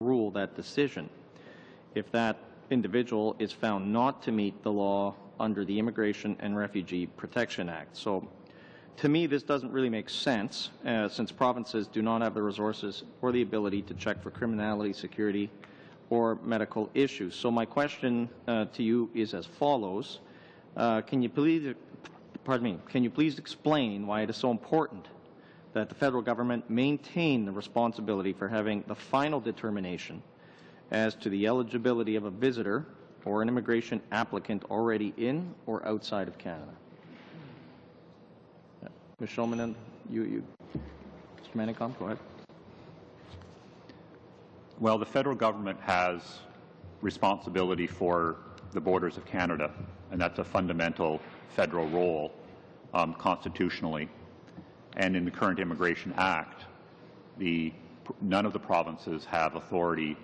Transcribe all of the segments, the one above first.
overrule that decision if that individual is found not to meet the law under the Immigration and Refugee Protection Act. So to me, this doesn't really make sense since provinces do not have the resources or the ability to check for criminality, security, or medical issues. So my question to you is as follows. Can you please explain why it is so important that the federal government maintain the responsibility for having the final determination as to the eligibility of a visitor or an immigration applicant already in or outside of Canada? Ms. Shulman, and Mr. Manicom, go ahead. Well, the federal government has responsibility for the borders of Canada, and that's a fundamental federal role constitutionally. And in the current Immigration Act, none of the provinces have authority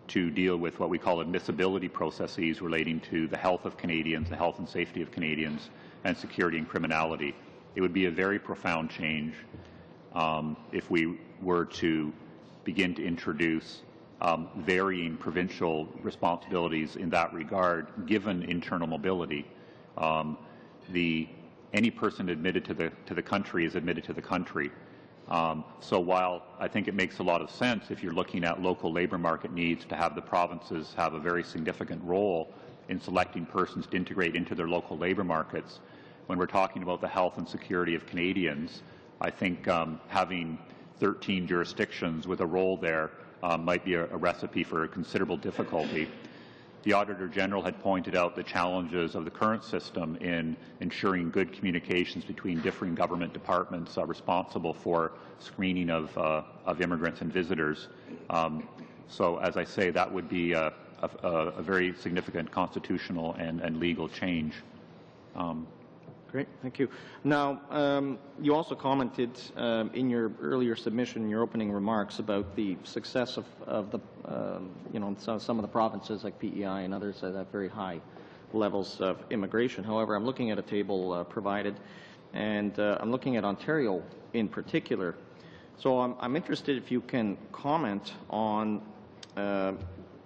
to deal with what we call admissibility processes relating to the health of Canadians, the health and safety of Canadians, and security and criminality. It would be a very profound change if we were to begin to introduce varying provincial responsibilities in that regard, given internal mobility. Any person admitted to the country is admitted to the country. So while I think it makes a lot of sense if you're looking at local labour market needs to have the provinces have a very significant role in selecting persons to integrate into their local labour markets, when we're talking about the health and security of Canadians, I think having 13 jurisdictions with a role there might be a recipe for considerable difficulty. The Auditor General had pointed out the challenges of the current system in ensuring good communications between differing government departments responsible for screening of immigrants and visitors. So, as I say, that would be a very significant constitutional and legal change. Great, thank you. Now, you also commented in your earlier submission, in your opening remarks, about the success of the, some of the provinces like PEI and others that have very high levels of immigration. However, I'm looking at a table provided, and I'm looking at Ontario in particular. So I'm interested if you can comment on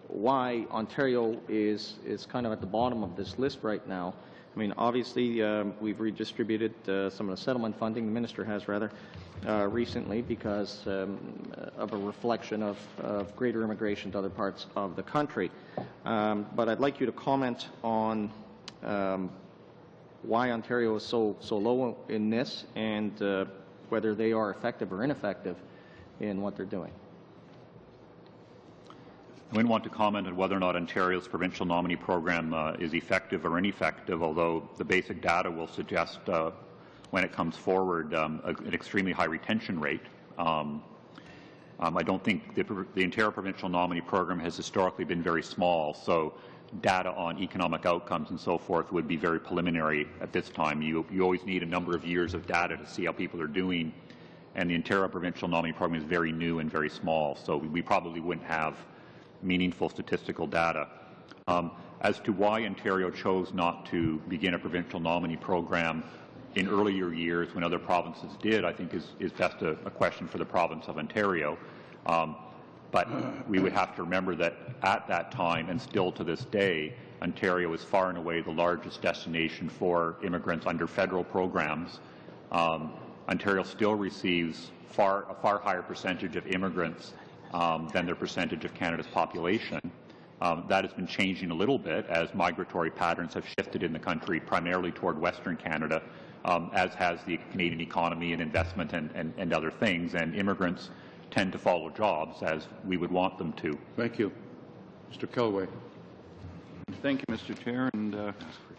why Ontario is kind of at the bottom of this list right now. I mean, obviously, we've redistributed some of the settlement funding, the minister has rather, recently because of a reflection of greater immigration to other parts of the country. But I'd like you to comment on why Ontario is so low in this and whether they are effective or ineffective in what they're doing. I wouldn't want to comment on whether or not Ontario's provincial nominee program is effective or ineffective, although the basic data will suggest when it comes forward an extremely high retention rate. I don't think the Ontario provincial nominee program has historically been very small, so data on economic outcomes and so forth would be very preliminary at this time. You always need a number of years of data to see how people are doing, and the Ontario provincial nominee program is very new and very small, so we probably wouldn't have meaningful statistical data. As to why Ontario chose not to begin a provincial nominee program in earlier years when other provinces did, I think is best a question for the province of Ontario. But we would have to remember that at that time, and still to this day, Ontario is far and away the largest destination for immigrants under federal programs. Ontario still receives a far higher percentage of immigrants than their percentage of Canada's population. That has been changing a little bit as migratory patterns have shifted in the country, primarily toward Western Canada, as has the Canadian economy and investment and other things, and immigrants tend to follow jobs as we would want them to. Thank you. Mr. Kelway. Thank you, Mr. Chair, and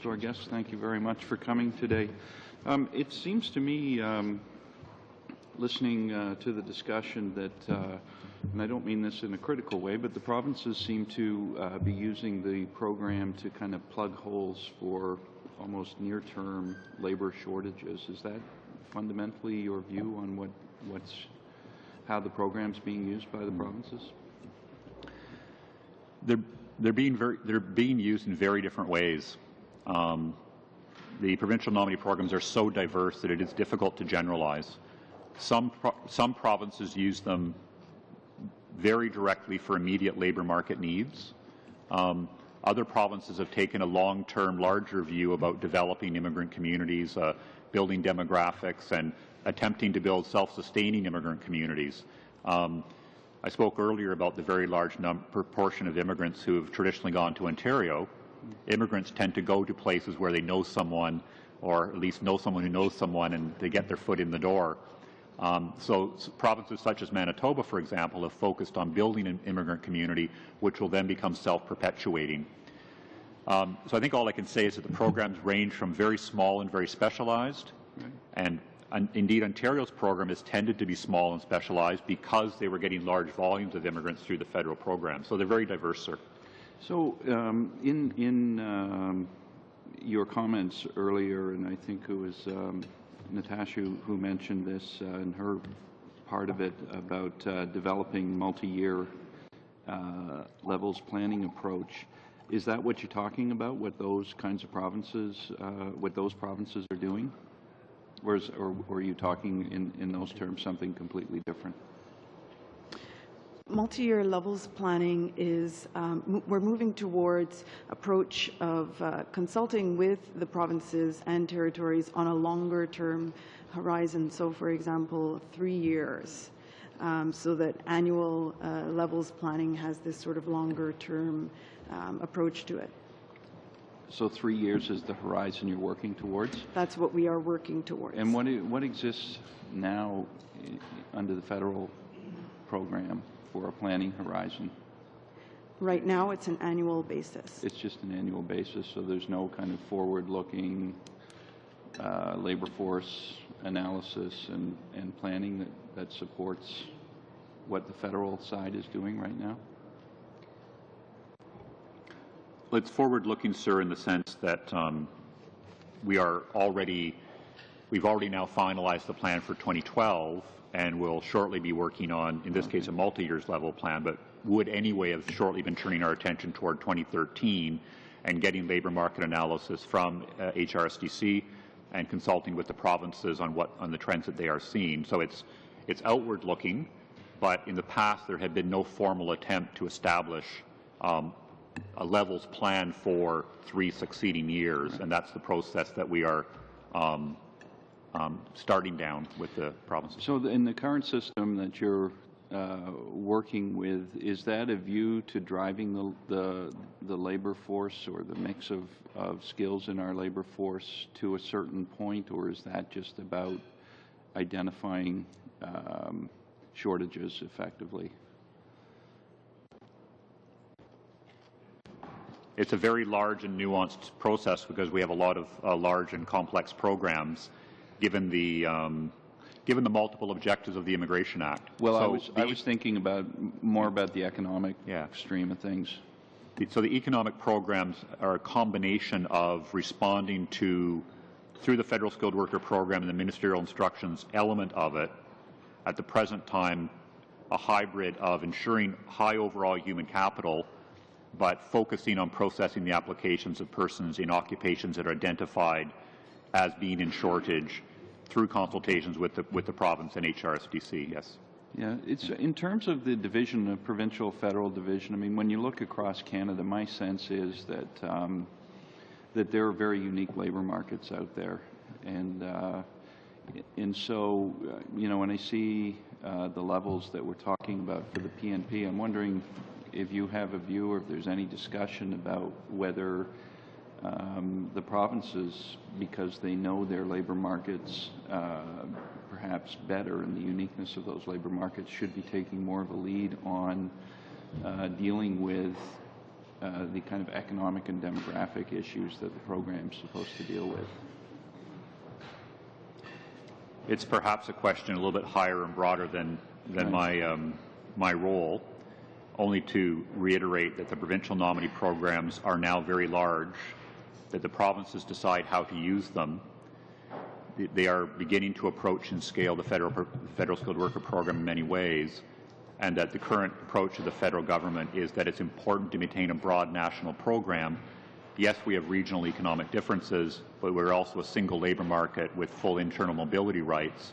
to our guests, thank you very much for coming today. It seems to me, listening to the discussion, that and I don't mean this in a critical way, but the provinces seem to be using the program to kind of plug holes for almost near-term labor shortages. Is that fundamentally your view on how the program's being used by the provinces? They're being used in very different ways. The provincial nominee programs are so diverse that it is difficult to generalize. Some provinces use them very directly for immediate labour market needs. Other provinces have taken a long-term, larger view about developing immigrant communities, building demographics, and attempting to build self-sustaining immigrant communities. I spoke earlier about the very large proportion of immigrants who have traditionally gone to Ontario. Immigrants tend to go to places where they know someone, or at least know someone who knows someone, and they get their foot in the door. So provinces such as Manitoba, for example, have focused on building an immigrant community, which will then become self-perpetuating. So I think all I can say is that the programs range from very small and very specialized, and indeed Ontario's program has tended to be small and specialized because they were getting large volumes of immigrants through the federal program. So they're very diverse, sir. So in your comments earlier, and I think it was Natasha who mentioned this in her part of it about developing multi-year levels planning approach. Is that what you're talking about? What those kinds of provinces, what those provinces are doing, or are you talking in those terms something completely different? Multi-year levels planning is, we're moving towards approach of consulting with the provinces and territories on a longer term horizon. So for example, 3 years, so that annual levels planning has this sort of longer term approach to it. So 3 years is the horizon you're working towards? That's what we are working towards. And what exists now under the federal program for a planning horizon? Right now, it's an annual basis. It's just an annual basis, so there's no kind of forward-looking labor force analysis and planning that supports what the federal side is doing right now? Well, it's forward-looking, sir, in the sense that we've already now finalized the plan for 2012, and will shortly be working on, in this case, a multi-years level plan, but would anyway have shortly been turning our attention toward 2013 and getting labour market analysis from HRSDC and consulting with the provinces on the trends that they are seeing. So it's outward-looking, but in the past there had been no formal attempt to establish a levels plan for 3 succeeding years, and that's the process that we are starting down with the provinces. So in the current system that you're working with, is that a view to driving the labor force or the mix of skills in our labor force to a certain point, or is that just about identifying shortages effectively? It's a very large and nuanced process because we have a lot of large and complex programs, given the multiple objectives of the Immigration Act. Well, so I was thinking more about the economic stream of things. So the economic programs are a combination of responding to, through the Federal Skilled Worker Program and the ministerial instructions element of it, at the present time, a hybrid of ensuring high overall human capital, but focusing on processing the applications of persons in occupations that are identified as being in shortage through consultations with the province and HRSDC, yes. Yeah, it's in terms of the division of provincial federal division. I mean, when you look across Canada, my sense is that that there are very unique labor markets out there, and so you know, when I see the levels that we're talking about for the PNP, I'm wondering if you have a view or if there's any discussion about whether the provinces, because they know their labor markets perhaps better and the uniqueness of those labor markets, should be taking more of a lead on dealing with the kind of economic and demographic issues that the program is supposed to deal with. It's perhaps a question a little bit higher and broader than my role, only to reiterate that the provincial nominee programs are now very large, that the provinces decide how to use them. They are beginning to approach and scale the federal skilled worker program in many ways, and that the current approach of the federal government is that it's important to maintain a broad national program. Yes, we have regional economic differences, but we're also a single labour market with full internal mobility rights.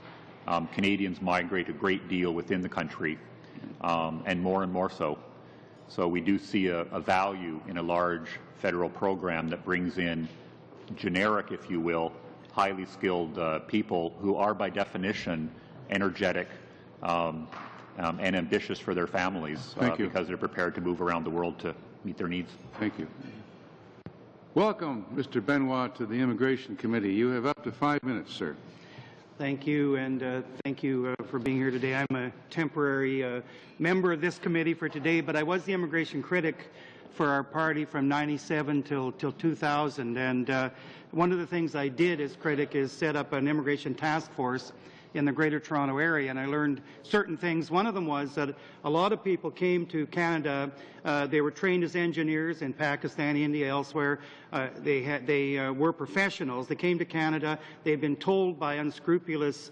Canadians migrate a great deal within the country, and more so. So we do see a value in a large federal program that brings in generic, if you will, highly skilled people who are by definition energetic and ambitious for their families because they're prepared to move around the world to meet their needs. Thank you. Welcome, Mr. Benoit, to the Immigration Committee. You have up to 5 minutes, sir. Thank you, and thank you for being here today. I'm a temporary member of this committee for today, but I was the immigration critic for our party from '97 till 2000. And one of the things I did as critic is set up an immigration task force in the Greater Toronto Area, and I learned certain things. One of them was that a lot of people came to Canada. They were trained as engineers in Pakistan, India, elsewhere. They were professionals. They came to Canada. They'd been told by unscrupulous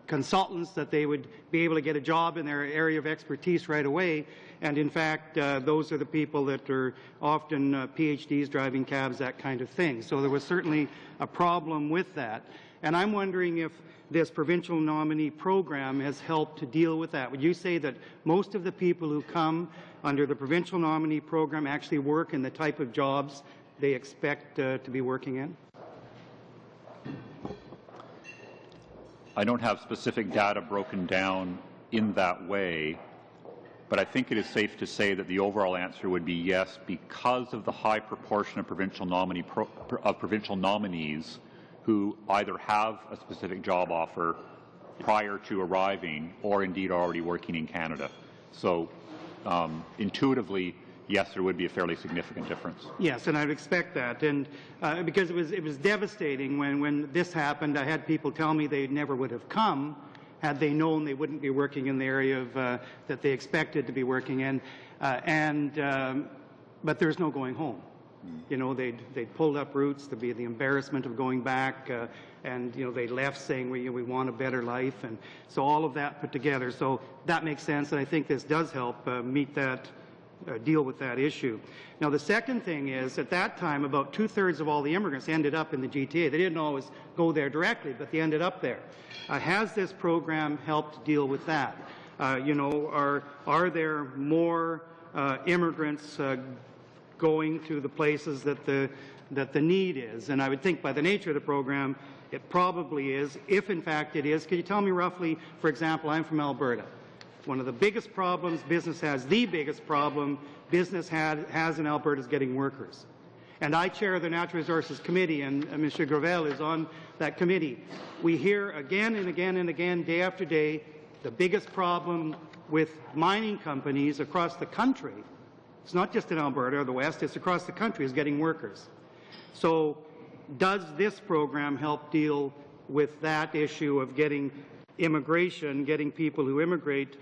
consultants that they would be able to get a job in their area of expertise right away. And in fact, those are the people that are often PhDs driving cabs, that kind of thing. So there was certainly a problem with that. And I'm wondering if this provincial nominee program has helped to deal with that. Would you say that most of the people who come under the provincial nominee program actually work in the type of jobs they expect to be working in? I don't have specific data broken down in that way, but I think it is safe to say that the overall answer would be yes, because of the high proportion of provincial nominees who either have a specific job offer prior to arriving or indeed already working in Canada. So intuitively, yes, there would be a fairly significant difference. Yes, and I'd expect that. And because it was devastating when this happened. I had people tell me they never would have come had they known they wouldn't be working in the area of, that they expected to be working in. But there's no going home. You know, they'd pulled up roots to be the embarrassment of going back, and you know, they left saying we want a better life, and so all of that put together. So that makes sense, and I think this does help meet that, deal with that issue. Now, the second thing is, at that time, about 2/3 of all the immigrants ended up in the GTA. They didn't always go there directly, but they ended up there. Has this program helped deal with that? You know, are there more immigrants going to the places that the need is? And I would think by the nature of the program, it probably is. If in fact it is, can you tell me roughly, for example, I'm from Alberta. One of the biggest problems business has, the biggest problem business has in Alberta is getting workers. And I chair the Natural Resources Committee, and Mr. Gravel is on that committee. We hear again and again and again, day after day, the biggest problem with mining companies across the country, it's not just in Alberta or the West, it's across the country, is getting workers. So does this program help deal with that issue of getting immigration, getting people who immigrate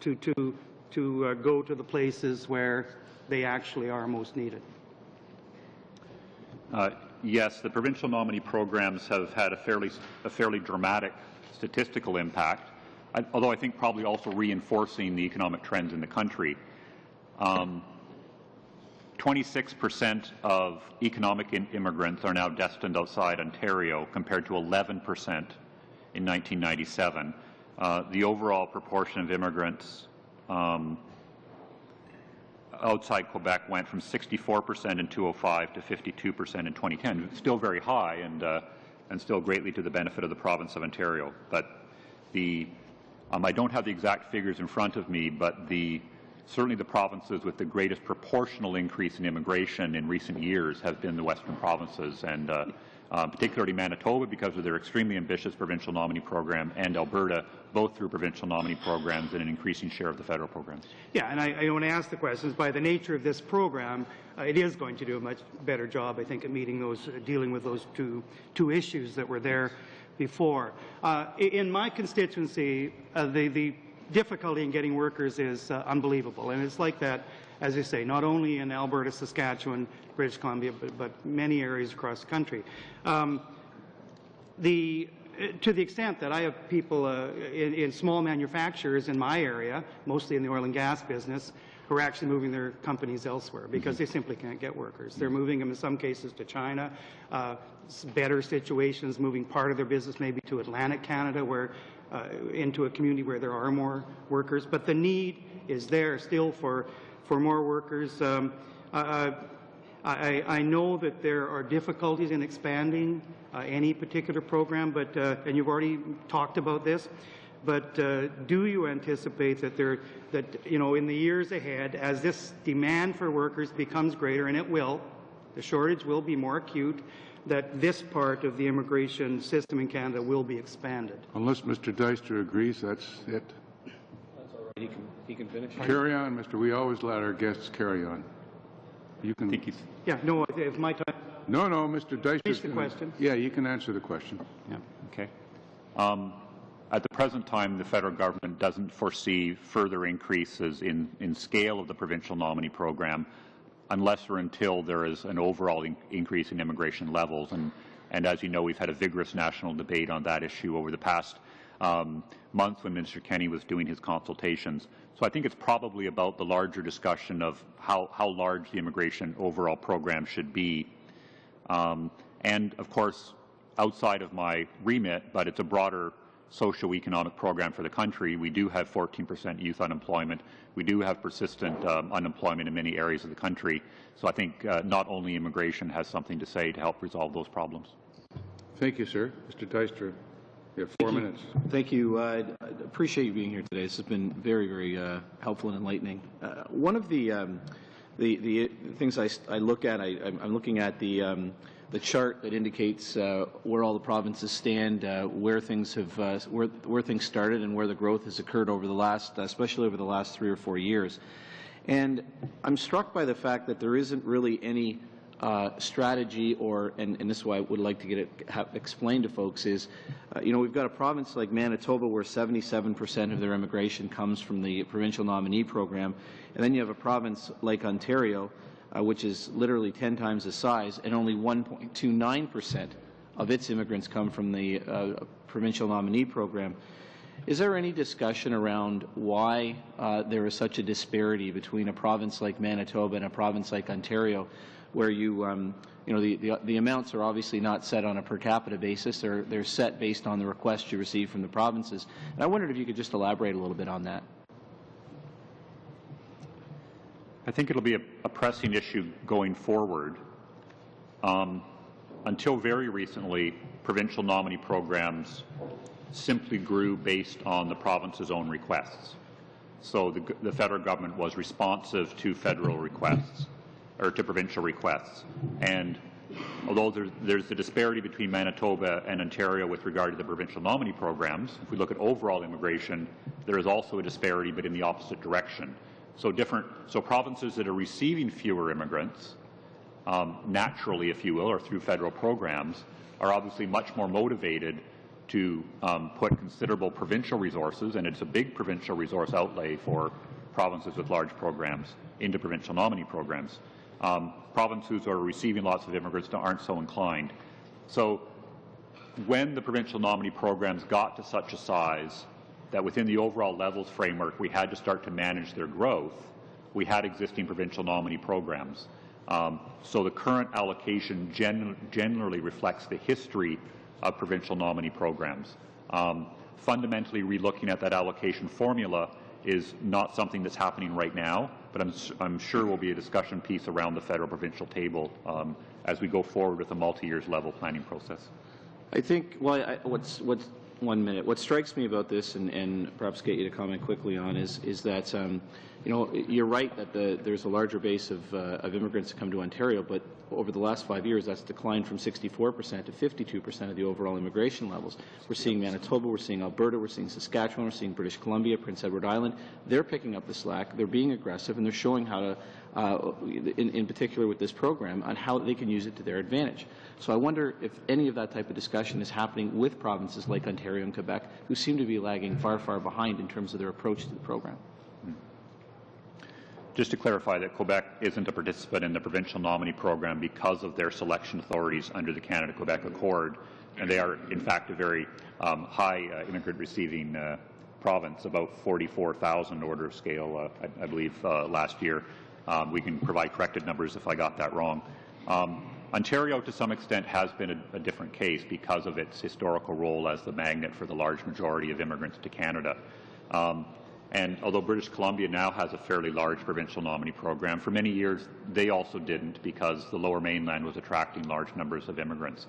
to go to the places where they actually are most needed? Yes, the provincial nominee programs have had a fairly dramatic statistical impact, although I think probably also reinforcing the economic trends in the country. 26% of economic immigrants are now destined outside Ontario, compared to 11% in 1997. The overall proportion of immigrants outside Quebec went from 64% in 2005 to 52% in 2010. It's still very high, and still greatly to the benefit of the province of Ontario. But I don't have the exact figures in front of me, but certainly the provinces with the greatest proportional increase in immigration in recent years have been the Western provinces, and particularly Manitoba because of their extremely ambitious provincial nominee program, and Alberta, both through provincial nominee programs and an increasing share of the federal programs. Yeah, and I want to ask the questions. By the nature of this program, it is going to do a much better job, I think, at meeting those, dealing with those two issues that were there before. In my constituency, the difficulty in getting workers is unbelievable, and it's like that, as you say, not only in Alberta, Saskatchewan, British Columbia, but many areas across the country. To the extent that I have people in small manufacturers in my area, mostly in the oil and gas business, who are actually moving their companies elsewhere because they simply can't get workers. They're moving them in some cases to China, better situations, moving part of their business maybe to Atlantic Canada, where into a community where there are more workers. But the need is there still for more workers. I know that there are difficulties in expanding any particular program, but and you've already talked about this. But do you anticipate that in the years ahead, as this demand for workers becomes greater, and it will, the shortage will be more acute, that this part of the immigration system in Canada will be expanded? Unless Mr. Deister agrees, that's it. That's all right. He can finish. Carry on, Mr. We always let our guests carry on. You can. Yeah, no, it's my time. No, Mr. Deister. Finish the question. Yeah, you can answer the question. Yeah. Okay. At the present time, the federal government doesn't foresee further increases in scale of the provincial nominee program unless or until there is an overall increase in immigration levels. And as you know, we've had a vigorous national debate on that issue over the past month when Minister Kenney was doing his consultations. So I think it's probably about the larger discussion of how large the immigration overall program should be. And of course, outside of my remit, but it's a broader socioeconomic program for the country. We do have 14% youth unemployment. We do have persistent unemployment in many areas of the country. So I think not only immigration has something to say to help resolve those problems. Thank you, sir. Mr. Deister, you have 4 minutes. Thank you. I appreciate you being here today. This has been very, very helpful and enlightening. One of the things I look at, I'm looking at the chart that indicates where all the provinces stand, where things have, where things started, and where the growth has occurred over the last, especially over the last 3 or 4 years. And I'm struck by the fact that there isn't really any strategy, and this is why I would like to get it explained to folks, is, we've got a province like Manitoba where 77% of their immigration comes from the provincial nominee program, and then you have a province like Ontario, which is literally 10 times the size, and only 1.29% of its immigrants come from the provincial nominee program. Is there any discussion around why there is such a disparity between a province like Manitoba and a province like Ontario, where the amounts are obviously not set on a per capita basis; they're set based on the requests you receive from the provinces? And I wondered if you could just elaborate a little bit on that. I think it'll be a pressing issue going forward. Until very recently, provincial nominee programs simply grew based on the province's own requests. So the federal government was responsive to federal requests, or to provincial requests. And although there's the disparity between Manitoba and Ontario with regard to the provincial nominee programs, if we look at overall immigration, there is also a disparity, but in the opposite direction. So provinces that are receiving fewer immigrants, naturally, if you will, or through federal programs, are obviously much more motivated to put considerable provincial resources, and it's a big provincial resource outlay for provinces with large programs, into provincial nominee programs. Provinces who are receiving lots of immigrants aren't so inclined. So when the provincial nominee programs got to such a size that within the overall levels framework we had to start to manage their growth, we had existing provincial nominee programs. So the current allocation generally reflects the history of provincial nominee programs. Fundamentally, relooking at that allocation formula is not something that's happening right now, but I'm sure will be a discussion piece around the federal-provincial table as we go forward with a multi-years level planning process. I think, well, what's 1 minute. What strikes me about this, and perhaps get you to comment quickly on, is that you're right that there's a larger base of immigrants that come to Ontario, but over the last 5 years, that's declined from 64% to 52% of the overall immigration levels. We're seeing Manitoba, we're seeing Alberta, we're seeing Saskatchewan, we're seeing British Columbia, Prince Edward Island. They're picking up the slack. They're being aggressive, and they're showing how to, in particular with this program, on how they can use it to their advantage. So I wonder if any of that type of discussion is happening with provinces like Ontario and Quebec, who seem to be lagging far, far behind in terms of their approach to the program. Just to clarify that Quebec isn't a participant in the provincial nominee program because of their selection authorities under the Canada-Quebec Accord, and they are, in fact, a very high immigrant receiving province, about 44,000 order of scale, I believe, last year. We can provide corrected numbers if I got that wrong. Ontario, to some extent, has been a different case because of its historical role as the magnet for the large majority of immigrants to Canada. And although British Columbia now has a fairly large provincial nominee program, for many years they also didn't because the Lower Mainland was attracting large numbers of immigrants.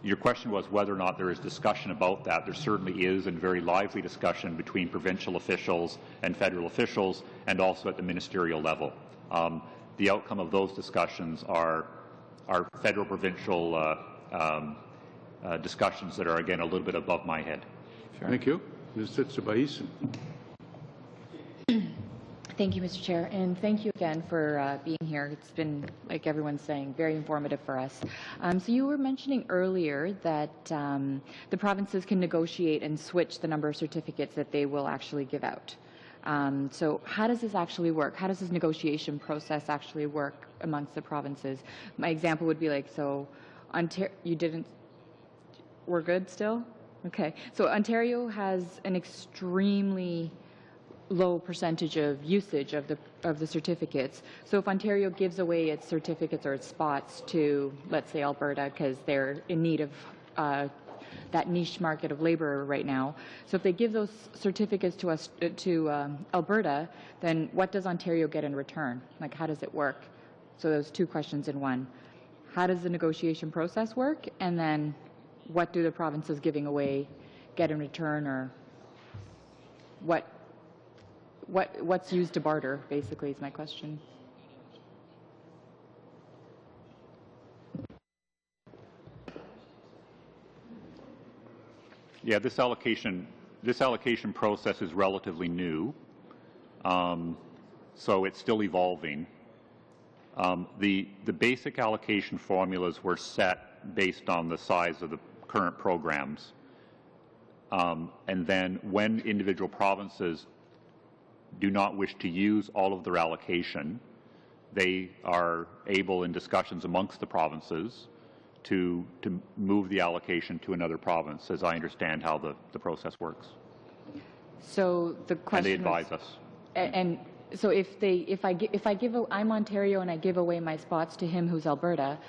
Your question was whether or not there is discussion about that. There certainly is, and very lively discussion between provincial officials and federal officials, and also at the ministerial level. The outcome of those discussions are federal-provincial discussions that are, again, a little bit above my head. Thank you. Ms. Tsitsibais. Thank you, Mr. Chair, and thank you again for being here. It's been, like everyone's saying, very informative for us. So you were mentioning earlier that the provinces can negotiate and switch the number of certificates that they will actually give out. So how does this actually work? How does this negotiation process actually work amongst the provinces? My example would be like, so Ontario, we're good still? Okay, so Ontario has an extremely low percentage of usage of the certificates. So if Ontario gives away its certificates or its spots to, let's say, Alberta, because they're in need of that niche market of labor right now. So if they give those certificates to us to Alberta, then what does Ontario get in return? Like, how does it work? So those two questions in one. How does the negotiation process work? And then what do the provinces giving away get in return, or what's used to barter, basically, is my question. Yeah, this allocation process is relatively new, so it's still evolving. The basic allocation formulas were set based on the size of the current programs, and then when individual provinces do not wish to use all of their allocation, they are able, in discussions amongst the provinces, to move the allocation to another province, as I understand how the process works. So the question. And they advise us. And so I'm Ontario and I give away my spots to him who's Alberta,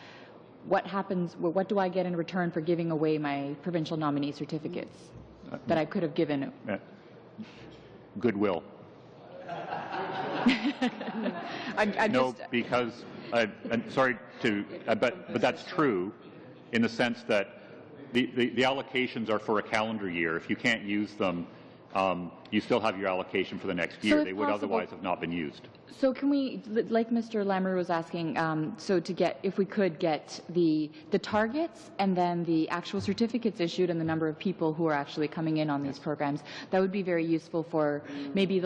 what happens? What do I get in return for giving away my provincial nominee certificates that I could have given? Goodwill. Because I'm sorry to, but that's true, in the sense that the allocations are for a calendar year. If you can't use them, you still have your allocation for the next year. They would otherwise have not been used. So can we, like Mr. Lamoureux was asking, so to get, if we could get the targets and then the actual certificates issued and the number of people who are actually coming in on these programs, that would be very useful for maybe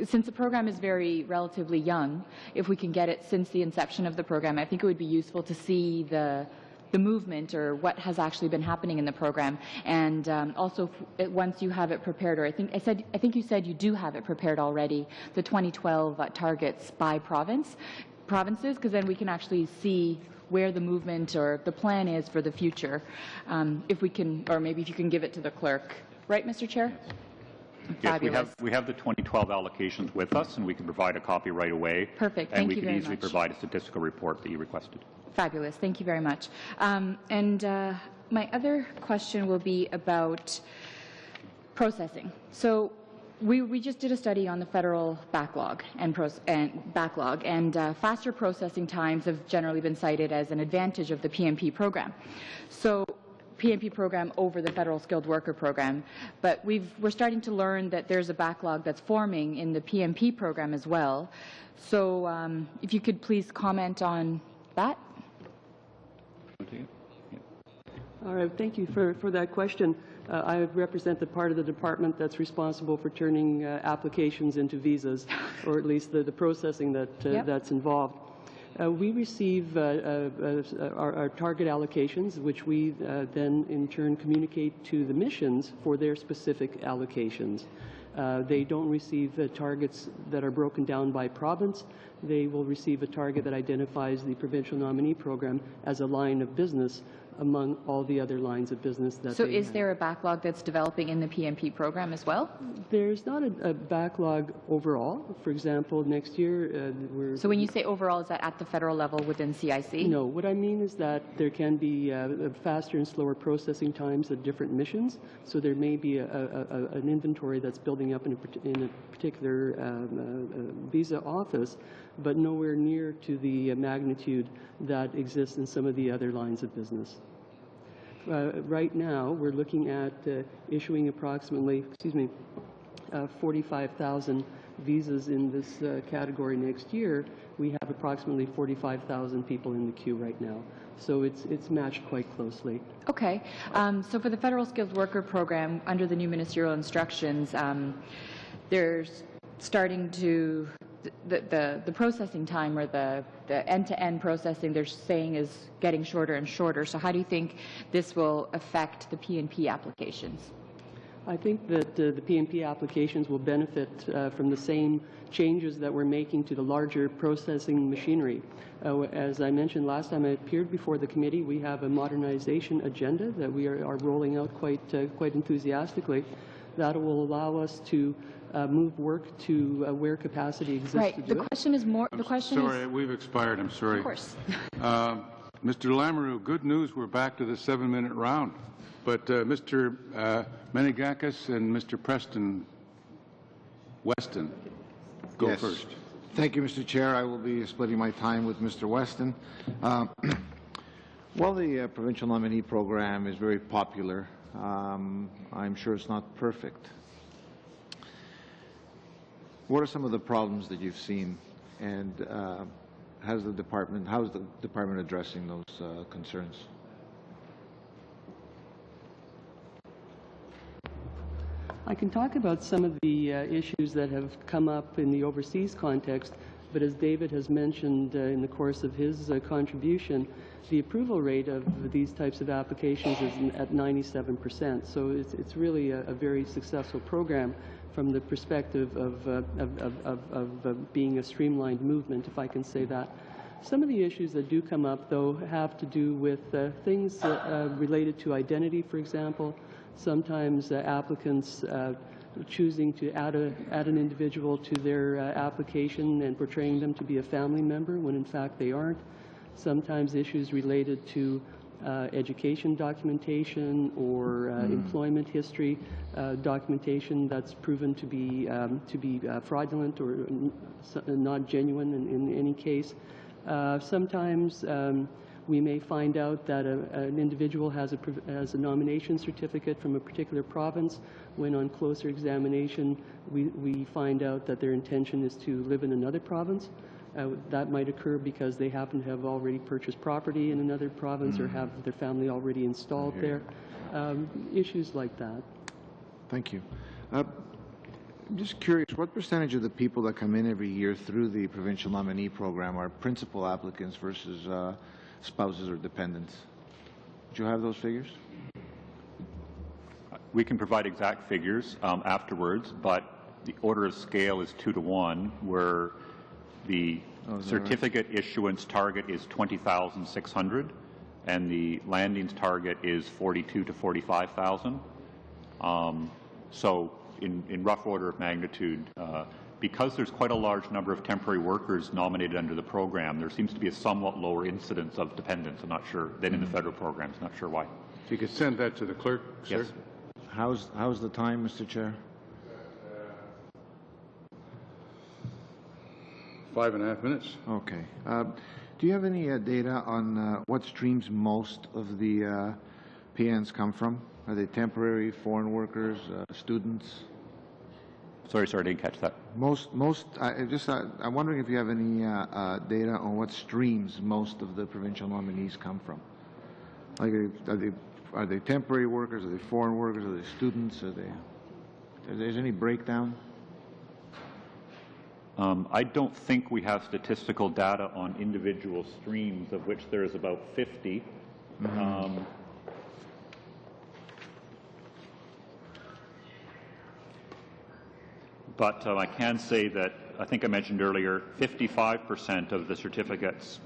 since the program is very relatively young, if we can get it since the inception of the program, I think it would be useful to see the movement or what has actually been happening in the program, and also once you have it prepared, or I think you said you do have it prepared already, the 2012 targets by provinces, because then we can actually see where the movement or the plan is for the future, if we can, or maybe if you can give it to the clerk, right, Mr. Chair? Yes, we have the 2012 allocations with us, and we can provide a copy right away. Perfect. Thank you very much. And we can easily provide a statistical report that you requested. Fabulous. Thank you very much. My other question will be about processing. So we just did a study on the federal backlog and faster processing times have generally been cited as an advantage of the PMP program. So PMP program over the federal skilled worker program, but we're starting to learn that there's a backlog that's forming in the PMP program as well. So if you could please comment on that. All right, thank you for that question. I represent the part of the department that's responsible for turning applications into visas, or at least the processing that's involved. We receive our target allocations, which we then in turn communicate to the missions for their specific allocations. They don't receive targets that are broken down by province. They will receive a target that identifies the provincial nominee program as a line of business among all the other lines of business that So they is have. there a backlog that's developing in the PNP program as well? There's not a backlog overall. For example, next year we're... So when you say overall, is that at the federal level within CIC? No, what I mean is that there can be faster and slower processing times at different missions. So there may be an inventory that's building up in a particular visa office, but nowhere near to the magnitude that exists in some of the other lines of business. Right now, we're looking at issuing approximately, 45,000 visas in this category next year. We have approximately 45,000 people in the queue right now. So it's matched quite closely. Okay. So for the Federal Skilled Worker Program, under the new ministerial instructions, there's starting to the processing time, or the end-to-end processing, they're saying is getting shorter and shorter. So how do you think this will affect the PNP applications? I think that the PNP applications will benefit from the same changes that we're making to the larger processing machinery. As I mentioned last time I appeared before the committee, we have a modernization agenda that we are rolling out quite enthusiastically. That will allow us to move work to where capacity exists to do the question is more. The question sorry, is. we've expired. I'm sorry. Of course. Mr. Lamoureux, good news. We're back to the 7-minute round. But Mr. Menegakis and Mr. Preston Weston, go first. Thank you, Mr. Chair. I will be splitting my time with Mr. Weston. While the provincial nominee program is very popular, I'm sure it's not perfect. What are some of the problems that you've seen, and how is the department addressing those concerns? I can talk about some of the issues that have come up in the overseas context, but as David has mentioned in the course of his contribution, the approval rate of these types of applications is at 97%. So it's really a very successful program from the perspective of being a streamlined movement, if I can say that. Some of the issues that do come up, though, have to do with things related to identity, for example. Sometimes applicants choosing to add an individual to their application and portraying them to be a family member when in fact they aren't. Sometimes issues related to education documentation or employment history documentation that's proven to be fraudulent or not genuine in any case. Sometimes we may find out that an individual has a nomination certificate from a particular province, when on closer examination we find out that their intention is to live in another province. That might occur because they happen to have already purchased property in another province or have their family already installed there. Issues like that. Thank you. I'm just curious, what percentage of the people that come in every year through the provincial nominee program are principal applicants versus spouses or dependents? Do you have those figures? We can provide exact figures afterwards, but the order of scale is 2 to 1, where the certificate issuance target is 20,600, and the landings target is 42 to 45,000. So in rough order of magnitude, because there's quite a large number of temporary workers nominated under the program, there seems to be a somewhat lower incidence of dependents. I'm not sure than in the federal programs. Not sure why. If you could send that to the clerk, sir. Yes. How's the time, Mr. Chair? 5.5 minutes. Okay. Do you have any data on what streams most of the PNs come from? Are they temporary, foreign workers, students? Sorry, I didn't catch that. I'm wondering if you have any data on what streams most of the provincial nominees come from. Like, are they temporary workers? Are they foreign workers? Are they students? Is there any breakdown? I don't think we have statistical data on individual streams, of which there is about 50. but I can say that I think I mentioned earlier 55% of the certificates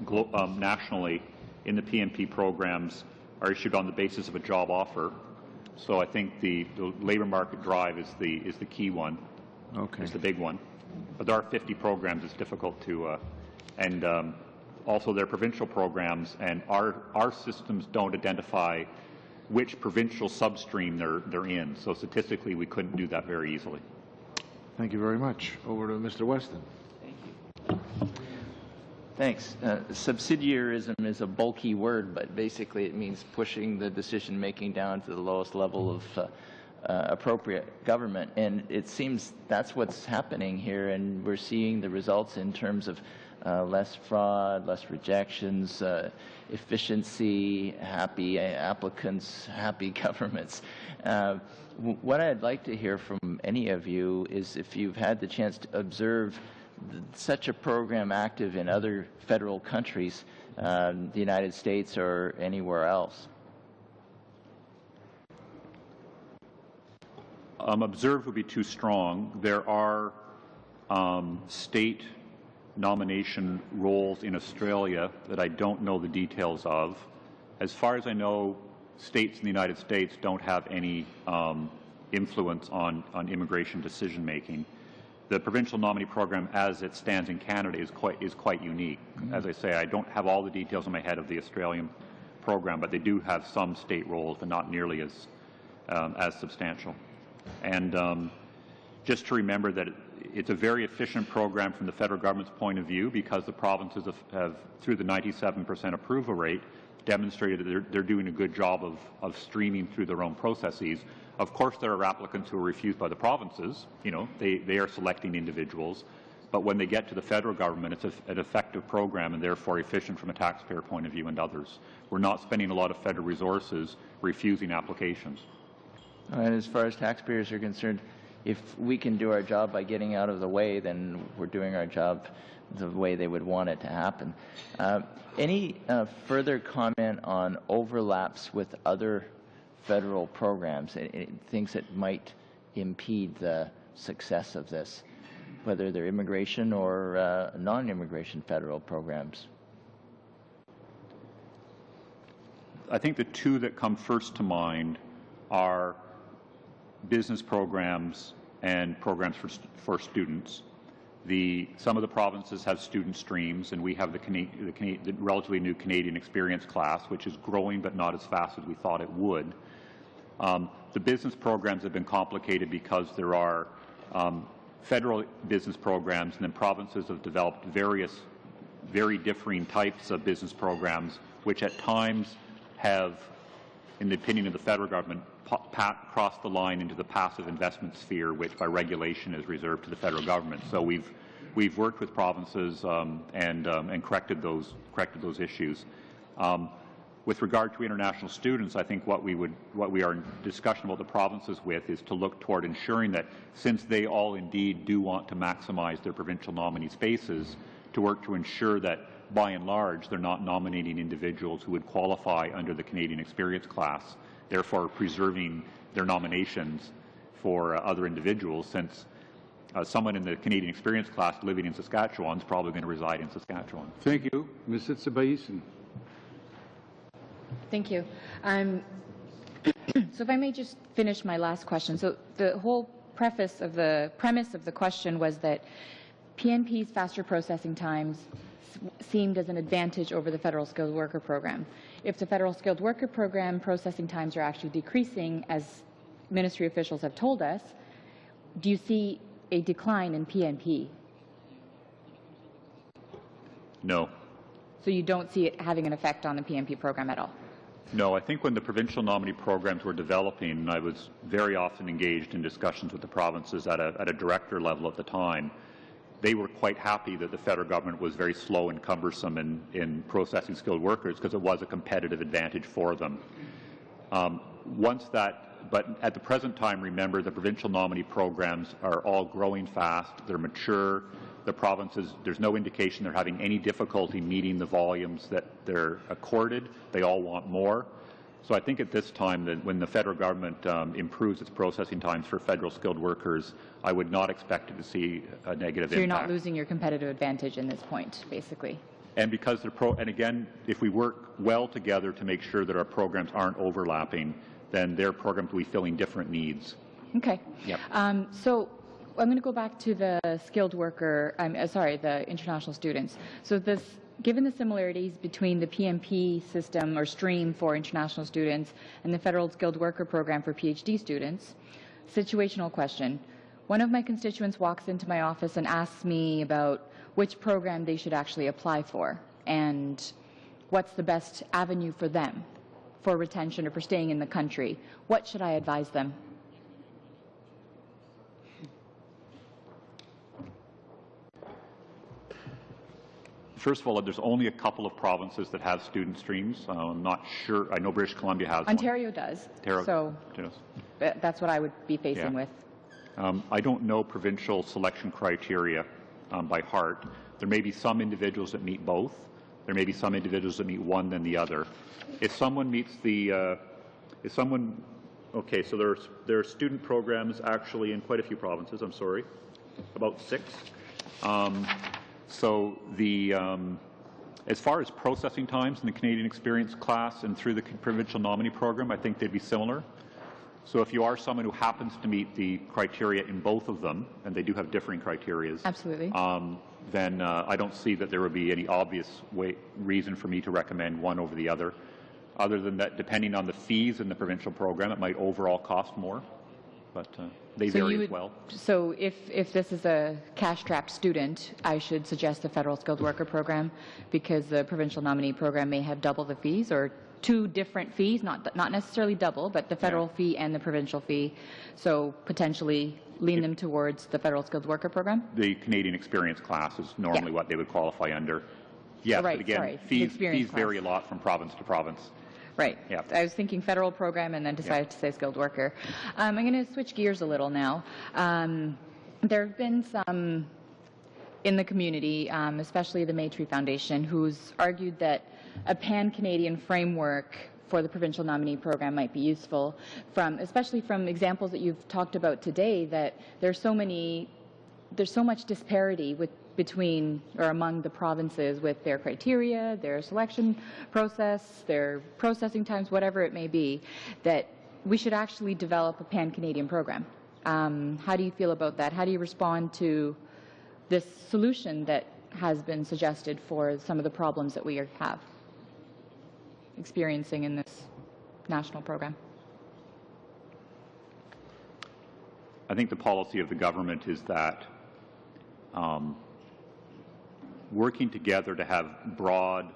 nationally in the PNP programs are issued on the basis of a job offer. So I think the labour market drive is the key one. Okay. Is the big one. But there are 50 programs. It's difficult to, and also they're provincial programs, and our systems don't identify which provincial substream they're in. So statistically, we couldn't do that very easily. Thank you very much. Over to Mr. Weston. Thanks. Subsidiarism is a bulky word, but basically it means pushing the decision-making down to the lowest level of appropriate government. And it seems that's what's happening here, and we're seeing the results in terms of less fraud, less rejections, efficiency, happy applicants, happy governments. What I'd like to hear from any of you is if you've had the chance to observe such a program active in other federal countries, the United States or anywhere else. Observe would be too strong. There are state nomination roles in Australia that I don't know the details of. As far as I know, states in the United States don't have any influence on immigration decision making. The provincial nominee program, as it stands in Canada, is quite unique. As I say, I don't have all the details in my head of the Australian program, but they do have some state roles, but not nearly as substantial. And just to remember that it's a very efficient program from the federal government's point of view, because the provinces have through the 97% approval rate, demonstrated that they're doing a good job of streaming through their own processes. Of course, there are applicants who are refused by the provinces. You know, they are selecting individuals. But when they get to the federal government, it's an effective program and therefore efficient from a taxpayer point of view and others. We're not spending a lot of federal resources refusing applications. And as far as taxpayers are concerned, if we can do our job by getting out of the way, then we're doing our job the way they would want it to happen. Any further comment on overlaps with other federal programs, things that might impede the success of this, whether they're immigration or non-immigration federal programs? I think the two that come first to mind are business programs and programs for students. Some of the provinces have student streams, and we have the relatively new Canadian Experience class, which is growing but not as fast as we thought it would. The business programs have been complicated because there are federal business programs, and then provinces have developed various very differing types of business programs, which at times have, in the opinion of the federal government, crossed the line into the passive investment sphere, which by regulation is reserved to the federal government. So we've worked with provinces and corrected those issues. With regard to international students, I think what we are in discussion about the provinces with is to look toward ensuring that, since they all indeed do want to maximize their provincial nominee spaces, to work to ensure that by and large they're not nominating individuals who would qualify under the Canadian Experience class, therefore preserving their nominations for other individuals, since someone in the Canadian Experience class living in Saskatchewan is probably going to reside in Saskatchewan. Thank you. Ms. Itzabayisin. Thank you. So if I may just finish my last question. So the whole premise of the question was that PNP's faster processing times seemed as an advantage over the federal skilled worker program. If the federal skilled worker program processing times are actually decreasing, as ministry officials have told us, do you see a decline in PNP? No. So you don't see it having an effect on the PNP program at all? No, I think when the provincial nominee programs were developing, and I was very often engaged in discussions with the provinces at a director level at the time, they were quite happy that the federal government was very slow and cumbersome in processing skilled workers, because it was a competitive advantage for them. But at the present time, remember, the provincial nominee programs are all growing fast. They're mature. The provinces, there's no indication they're having any difficulty meeting the volumes that they're accorded. They all want more. So I think at this time that when the federal government improves its processing times for federal skilled workers, I would not expect it to see a negative So you're impact. not losing your competitive advantage in this point, basically. And because and again, if we work well together to make sure that our programs aren't overlapping, then their programs will be filling different needs. Okay. Yep. So I'm going to go back to the skilled worker, the international students. So given the similarities between the PMP system or stream for international students and the federal skilled worker program for PhD students, situational question. One of my constituents walks into my office and asks me about which program they should actually apply for and what's the best avenue for them for retention or for staying in the country. What should I advise them? First of all, there's only a couple of provinces that have student streams. I'm not sure. I know British Columbia has Ontario does. Ontario So does. That's what I would be facing with. I don't know provincial selection criteria by heart. There may be some individuals that meet both. There may be some individuals that meet one than the other. If someone meets the, okay, so there are student programs actually in quite a few provinces, I'm sorry, about 6. So as far as processing times in the Canadian Experience class and through the provincial nominee program, I think they'd be similar. So if you are someone who happens to meet the criteria in both of them, and they do have differing criteria, absolutely, then I don't see that there would be any obvious reason for me to recommend one over the other than that depending on the fees in the provincial program, it might overall cost more, but they vary as well. So if this is a cash-strapped student, I should suggest the federal skilled worker program because the provincial nominee program may have double the fees or 2 different fees, not necessarily double, but the federal fee and the provincial fee. So potentially lean them towards the federal skilled worker program? The Canadian Experience class is normally what they would qualify under. Yes, right, but again, sorry, fees vary a lot from province to province. Right. Yeah. I was thinking federal program and then decided to say skilled worker. I'm going to switch gears a little now. There have been some in the community, especially the Maytree Foundation, who's argued that a pan-Canadian framework for the provincial nominee program might be useful, especially from examples that you've talked about today, that there's so much disparity between or among the provinces with their criteria, their selection process, their processing times, whatever it may be, that we should actually develop a pan-Canadian program. How do you feel about that? How do you respond to this solution that has been suggested for some of the problems that we have experiencing in this national program? I think the policy of the government is that working together to have broad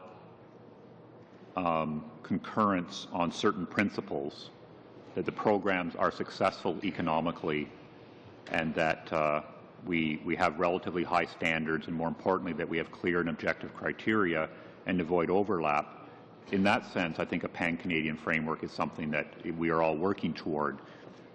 concurrence on certain principles, that the programs are successful economically and that we have relatively high standards and, more importantly, that we have clear and objective criteria and avoid overlap. In that sense, I think a pan-Canadian framework is something that we are all working toward.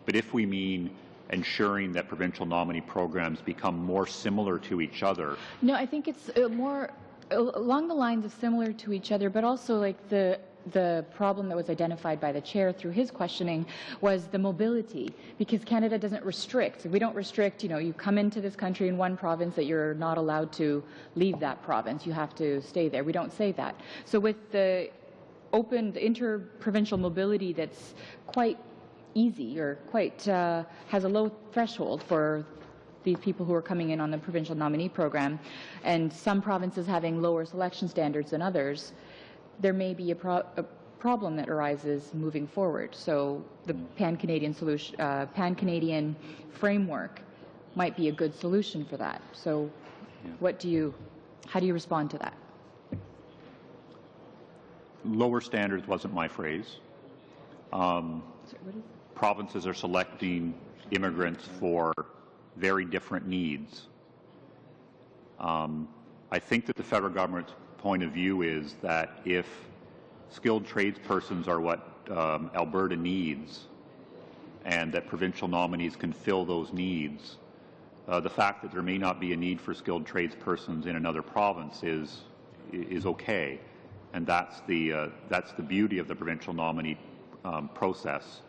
But if we mean ensuring that provincial nominee programs become more similar to each other. No, I think it's more along the lines of similar to each other, but also like the problem that was identified by the chair through his questioning was the mobility, because Canada doesn't restrict. We don't restrict, you come into this country in one province that you're not allowed to leave that province. You have to stay there. We don't say that. So with the open inter-provincial mobility that's quite easy or quite has a low threshold for these people who are coming in on the provincial nominee program, and some provinces having lower selection standards than others, there may be a problem that arises moving forward. So the pan-Canadian solution, pan-Canadian framework might be a good solution for that. So how do you respond to that? Lower standards wasn't my phrase. Provinces are selecting immigrants for very different needs. I think that the federal government's point of view is that if skilled tradespersons are what Alberta needs and that provincial nominees can fill those needs, the fact that there may not be a need for skilled tradespersons in another province is okay. And that's the beauty of the provincial nominee process.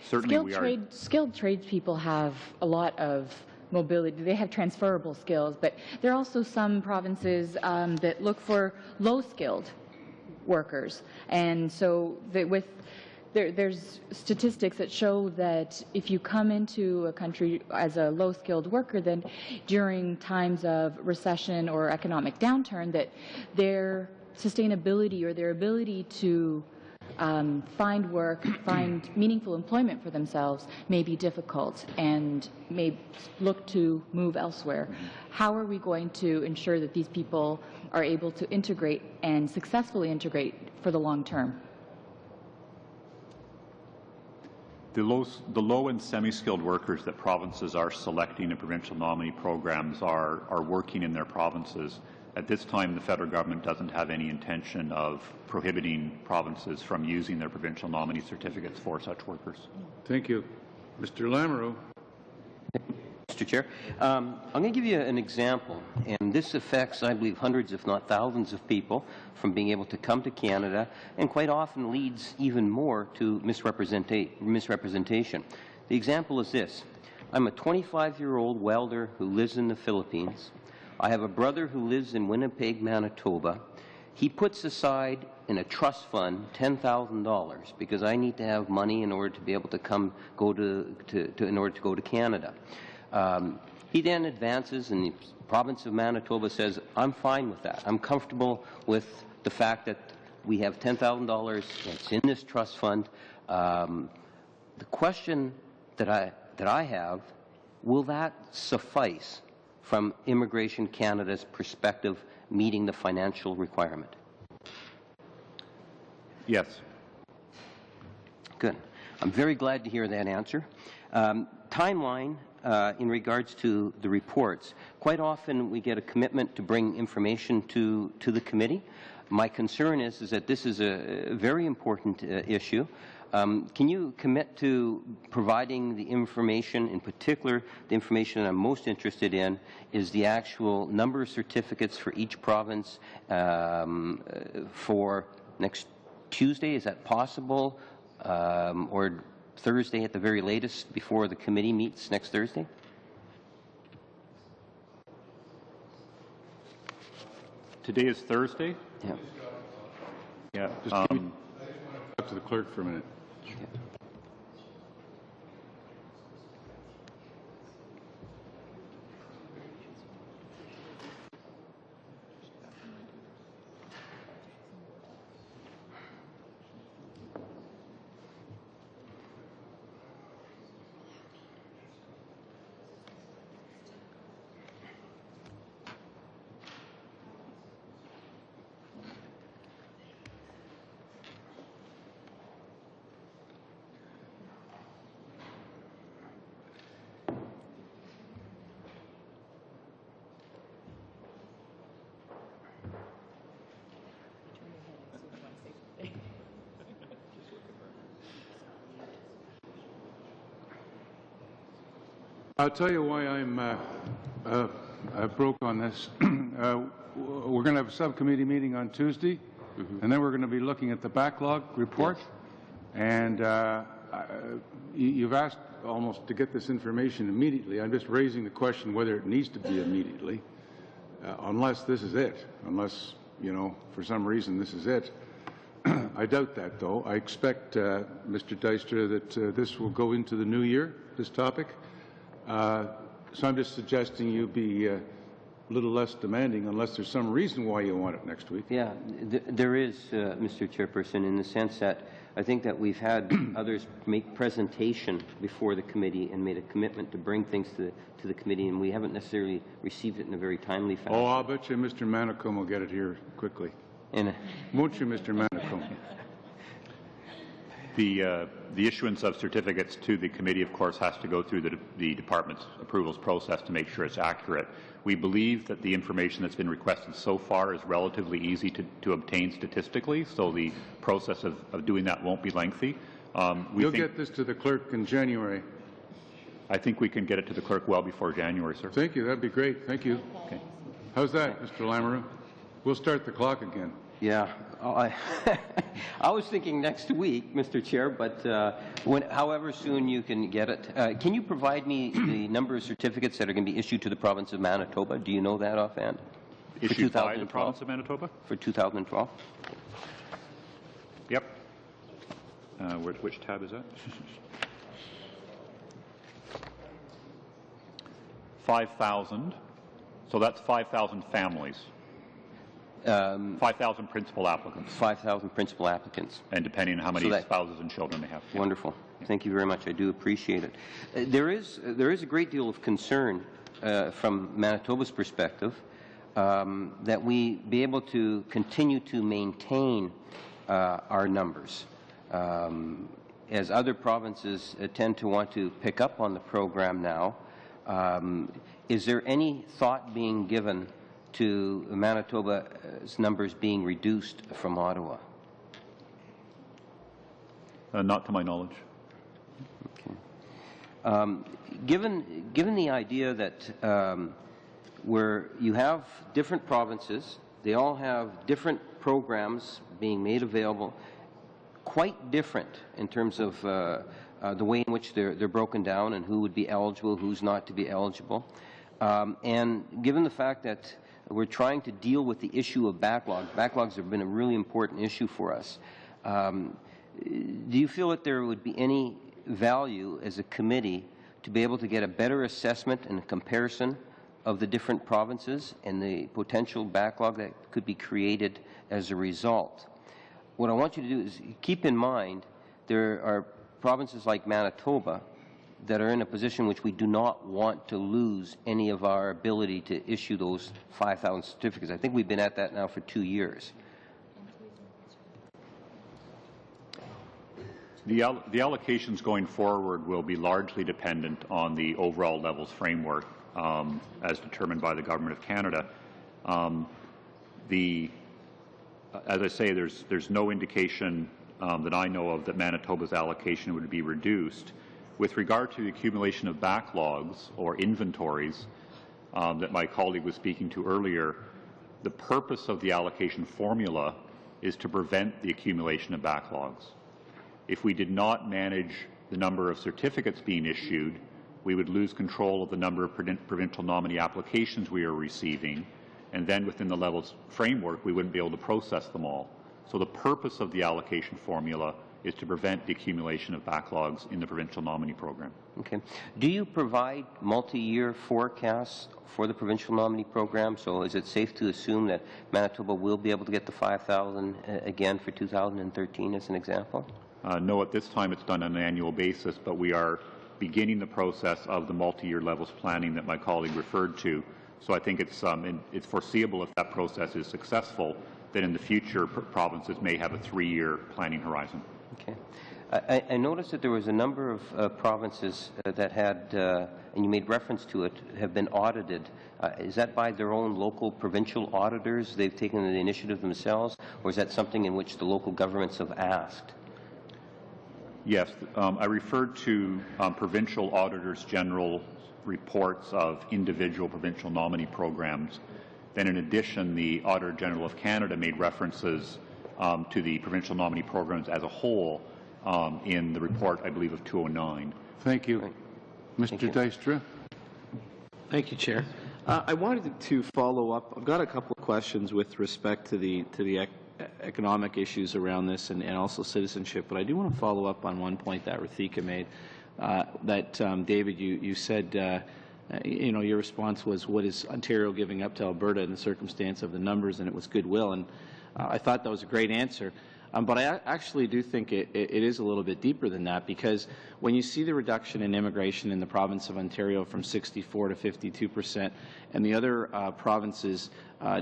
Certainly we are... Skilled tradespeople have a lot of mobility. They have transferable skills, but there are also some provinces that look for low-skilled workers. And so there's statistics that show that if you come into a country as a low-skilled worker, then during times of recession or economic downturn, that their sustainability or their ability to find work, find meaningful employment for themselves may be difficult and may look to move elsewhere. How are we going to ensure that these people are able to integrate and successfully integrate for the long term? The low and semi-skilled workers that provinces are selecting in provincial nominee programs are working in their provinces. At this time, the federal government doesn't have any intention of prohibiting provinces from using their provincial nominee certificates for such workers. Thank you. Mr. Lamoureux. Mr. Chair, I'm going to give you an example, and this affects, I believe, hundreds, if not thousands of people from being able to come to Canada, and quite often leads even more to misrepresentation. The example is this. I'm a 25-year-old welder who lives in the Philippines. I have a brother who lives in Winnipeg, Manitoba. He puts aside in a trust fund $10,000 because I need to have money in order to be able to in order to go to Canada. He then advances, and the province of Manitoba says, I'm fine with that. I'm comfortable with the fact that we have $10,000 that's in this trust fund. The question that I have, will that suffice from Immigration Canada's perspective, meeting the financial requirement? Yes. Good. I'm very glad to hear that answer. Timeline in regards to the reports. Quite often we get a commitment to bring information to the committee. My concern is that this is a very important issue. Can you commit to providing the information, in particular, the information that I'm most interested in is the actual number of certificates for each province for next Tuesday? Is that possible? Or Thursday at the very latest before the committee meets next Thursday? Today is Thursday? Yeah. Yeah. Just up to the clerk for a minute. I'll tell you why I'm broke on this. We're going to have a subcommittee meeting on Tuesday, and then we're going to be looking at the backlog report. Yes. And you've asked almost to get this information immediately. I'm just raising the question whether it needs to be immediately, unless this is it, unless, you know, for some reason this is it. I doubt that, though. I expect, Mr. Dijkstra, that this will go into the new year, this topic. So I'm just suggesting you be a little less demanding unless there's some reason why you want it next week. Yeah, there is, Mr. Chairperson, in the sense that I think that we've had others make presentation before the committee and made a commitment to bring things to the committee, and we haven't necessarily received it in a very timely fashion. Oh, I'll bet you Mr. Manicombe will get it here quickly. Won't you, Mr. Manicombe? The issuance of certificates to the committee, of course, has to go through the department's approvals process to make sure it's accurate. We believe that the information that's been requested so far is relatively easy to obtain statistically, so the process of doing that won't be lengthy. You'll get this to the clerk in January. I think we can get it to the clerk well before January, sir. Thank you. That'd be great. Thank you. Okay. How's that, Mr. Lamoureux? We'll start the clock again. Yeah, I was thinking next week, Mr. Chair, but however soon you can get it. Can you provide me the number of certificates that are going to be issued to the province of Manitoba? Do you know that offhand? Issued by the province of Manitoba? For 2012? Yep. Which tab is that? 5,000. So that's 5,000 families. 5,000 principal applicants. 5,000 principal applicants. And depending on how many spouses and children they have. Wonderful. Thank you very much. I do appreciate it. There is a great deal of concern from Manitoba's perspective that we be able to continue to maintain our numbers. As other provinces tend to want to pick up on the program now, is there any thought being given to Manitoba's numbers being reduced from Ottawa? Not to my knowledge. Okay. Given the idea that where you have different provinces, they all have different programs being made available, quite different in terms of the way in which they're broken down and who would be eligible, who's not to be eligible. And given the fact that we're trying to deal with the issue of backlogs. Backlogs have been a really important issue for us. Do you feel that there would be any value as a committee to be able to get a better assessment and a comparison of the different provinces and the potential backlog that could be created as a result? What I want you to do is keep in mind there are provinces like Manitoba that are in a position which we do not want to lose any of our ability to issue those 5,000 certificates. I think we've been at that now for 2 years. The allocations going forward will be largely dependent on the overall levels framework as determined by the Government of Canada. As I say, there's no indication that I know of that Manitoba's allocation would be reduced. With regard to the accumulation of backlogs or inventories that my colleague was speaking to earlier, the purpose of the allocation formula is to prevent the accumulation of backlogs. If we did not manage the number of certificates being issued, we would lose control of the number of provincial nominee applications we are receiving, and then within the levels framework, we wouldn't be able to process them all. So the purpose of the allocation formula is to prevent the accumulation of backlogs in the provincial nominee program. Okay. Do you provide multi-year forecasts for the provincial nominee program? So is it safe to assume that Manitoba will be able to get the 5,000 again for 2013 as an example? No, at this time it's done on an annual basis, but we are beginning the process of the multi-year levels planning that my colleague referred to. So I think it's foreseeable if that process is successful that in the future provinces may have a 3-year planning horizon. Okay. I noticed that there was a number of provinces that had, and you made reference to it, have been audited. Is that by their own local provincial auditors? They've taken the initiative themselves, or is that something in which the local governments have asked? Yes. I referred to provincial auditors general reports of individual provincial nominee programs. Then in addition, the Auditor General of Canada made references to the provincial nominee programs as a whole in the report, I believe, of 2009. Thank you. Mr. Dijkstra. Thank you, Chair. I wanted to follow up. I've got a couple of questions with respect to the economic issues around this and also citizenship, but I do want to follow up on one point that Rathika made. David, you said, your response was, what is Ontario giving up to Alberta in the circumstance of the numbers, and it was goodwill. And I thought that was a great answer. But I actually do think it is a little bit deeper than that, because when you see the reduction in immigration in the province of Ontario from 64% to 52%, and the other provinces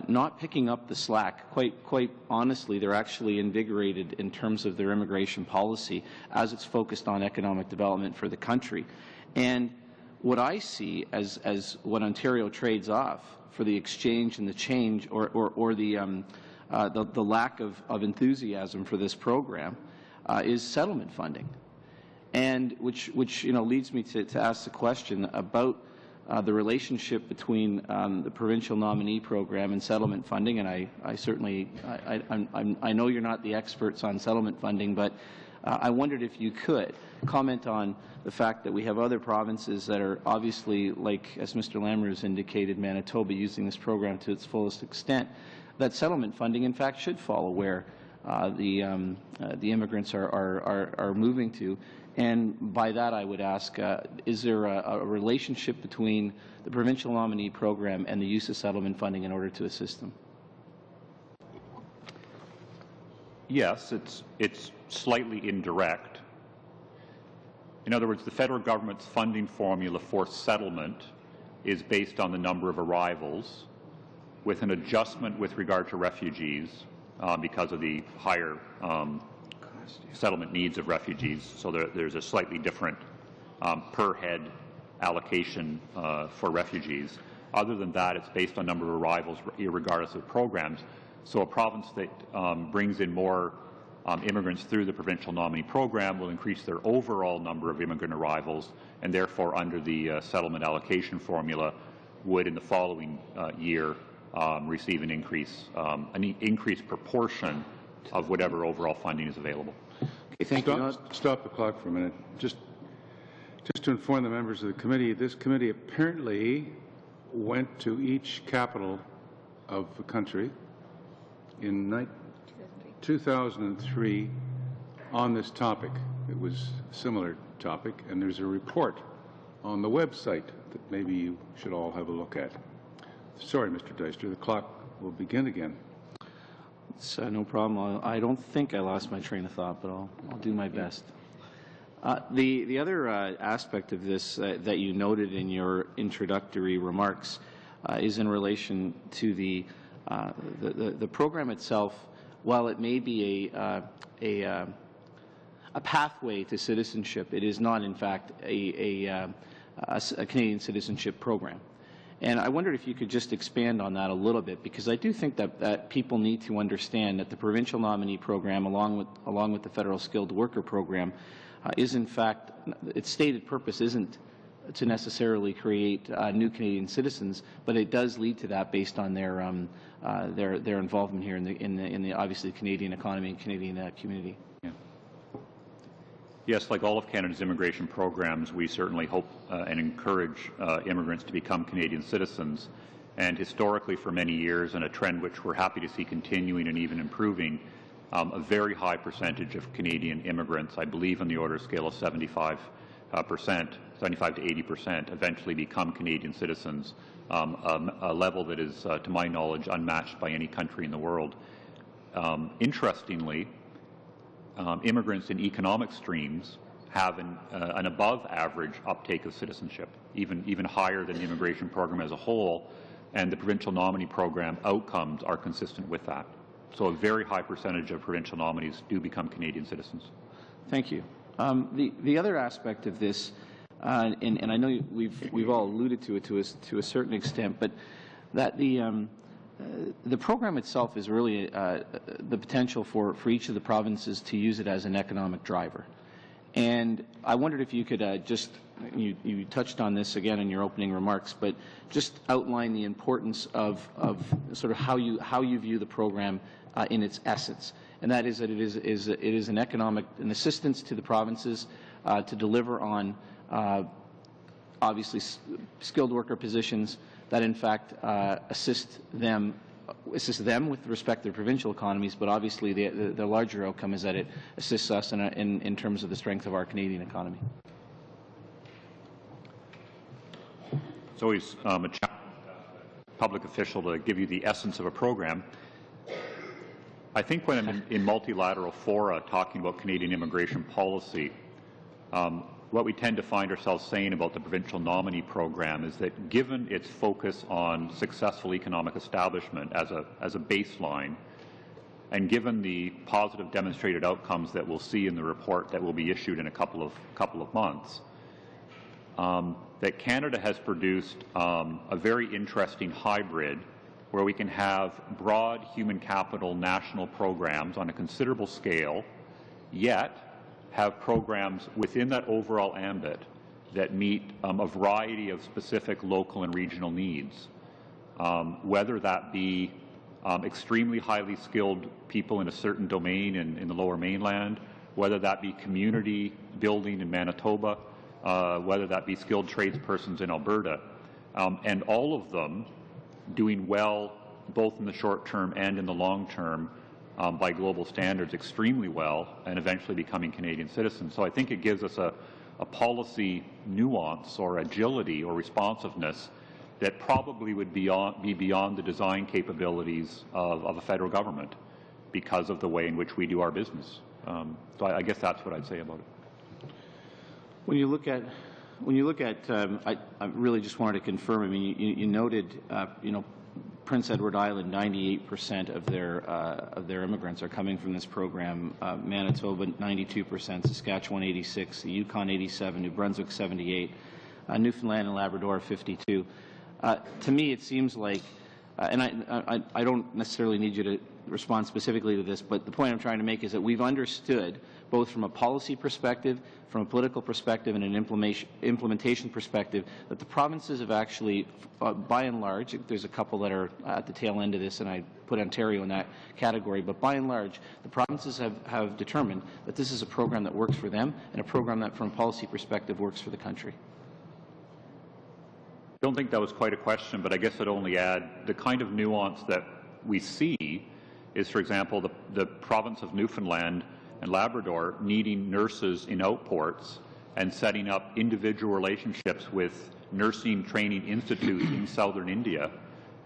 not picking up the slack, quite honestly, they're actually invigorated in terms of their immigration policy as it's focused on economic development for the country. And what I see as what Ontario trades off for the exchange and the change, or the lack of enthusiasm for this program is settlement funding, and which leads me to ask the question about the relationship between the provincial nominee program and settlement funding, and I certainly, I know you're not the experts on settlement funding, but I wondered if you could comment on the fact that we have other provinces that are obviously, like as Mr. Lamoureux has indicated, Manitoba, using this program to its fullest extent, that settlement funding in fact should follow where the immigrants are moving to. And by that I would ask, is there a relationship between the provincial nominee program and the use of settlement funding in order to assist them? Yes, it's slightly indirect. In other words, the federal government's funding formula for settlement is based on the number of arrivals, with an adjustment with regard to refugees because of the higher settlement needs of refugees. So there's a slightly different per head allocation for refugees. Other than that, it's based on number of arrivals regardless of programs. So a province that brings in more immigrants through the provincial nominee program will increase their overall number of immigrant arrivals, and therefore under the settlement allocation formula would in the following year receive an increased proportion of whatever overall funding is available. Okay, thank you. Stop the clock for a minute. Just to inform the members of the committee, this committee apparently went to each capital of the country in 2003 on this topic. It was a similar topic, and there's a report on the website that maybe you should all have a look at. Sorry, Mr. Deister, the clock will begin again. It's no problem. I don't think I lost my train of thought, but I'll do my best. The other aspect of this that you noted in your introductory remarks is in relation to the program itself. While it may be a pathway to citizenship, it is not, in fact, a Canadian citizenship program. And I wondered if you could just expand on that a little bit, because I do think that people need to understand that the provincial nominee program, along with the federal skilled worker program, is in fact, its stated purpose isn't to necessarily create new Canadian citizens, but it does lead to that based on their involvement here in the obviously Canadian economy and Canadian community. Yeah. Yes, like all of Canada's immigration programs, we certainly hope and encourage immigrants to become Canadian citizens. And historically, for many years, and a trend which we're happy to see continuing and even improving, a very high percentage of Canadian immigrants, I believe on the order scale of 75 to 80%, eventually become Canadian citizens, a level that is, to my knowledge, unmatched by any country in the world. Interestingly, immigrants in economic streams have an above-average uptake of citizenship, even higher than the immigration program as a whole, and the provincial nominee program outcomes are consistent with that. So a very high percentage of provincial nominees do become Canadian citizens. Thank you. The other aspect of this, and I know we've all alluded to it to a certain extent, but that the program itself is really the potential for each of the provinces to use it as an economic driver. And I wondered if you could you touched on this again in your opening remarks, but just outline the importance of sort of how you view the program in its essence, and that is that it is an assistance to the provinces to deliver on obviously skilled worker positions that in fact assist them with respect to their provincial economies, but obviously the larger outcome is that it assists us in terms of the strength of our Canadian economy. It's always a challenge as a public official to give you the essence of a program. I think when I'm in multilateral fora talking about Canadian immigration policy, what we tend to find ourselves saying about the provincial nominee program is that given its focus on successful economic establishment as a baseline, and given the positive demonstrated outcomes that we'll see in the report that will be issued in a couple of months, that Canada has produced a very interesting hybrid where we can have broad human capital national programs on a considerable scale, yet have programs within that overall ambit that meet a variety of specific local and regional needs, whether that be extremely highly skilled people in a certain domain in the Lower Mainland, whether that be community building in Manitoba, whether that be skilled tradespersons in Alberta, and all of them doing well both in the short term and in the long term by global standards extremely well and eventually becoming Canadian citizens. So I think it gives us a policy nuance or agility or responsiveness that probably would be beyond the design capabilities of a federal government because of the way in which we do our business. So I guess that's what I'd say about it. When you look at, I really just wanted to confirm. I mean, you noted, Prince Edward Island, 98% of their immigrants are coming from this program. Manitoba, 92%. Saskatchewan, 86%. The Yukon, 87%. New Brunswick, 78%. Newfoundland and Labrador, 52%. To me, it seems like, and I don't necessarily need you to respond specifically to this, but the point I'm trying to make is that we've understood, both from a policy perspective, from a political perspective, and an implementation perspective, that the provinces have actually, by and large, there's a couple that are at the tail end of this, and I put Ontario in that category, but by and large, the provinces have determined that this is a program that works for them and a program that, from a policy perspective, works for the country. I don't think that was quite a question, but I guess I'd only add the kind of nuance that we see is, for example, the province of Newfoundland and Labrador needing nurses in outports and setting up individual relationships with nursing training institutes in southern India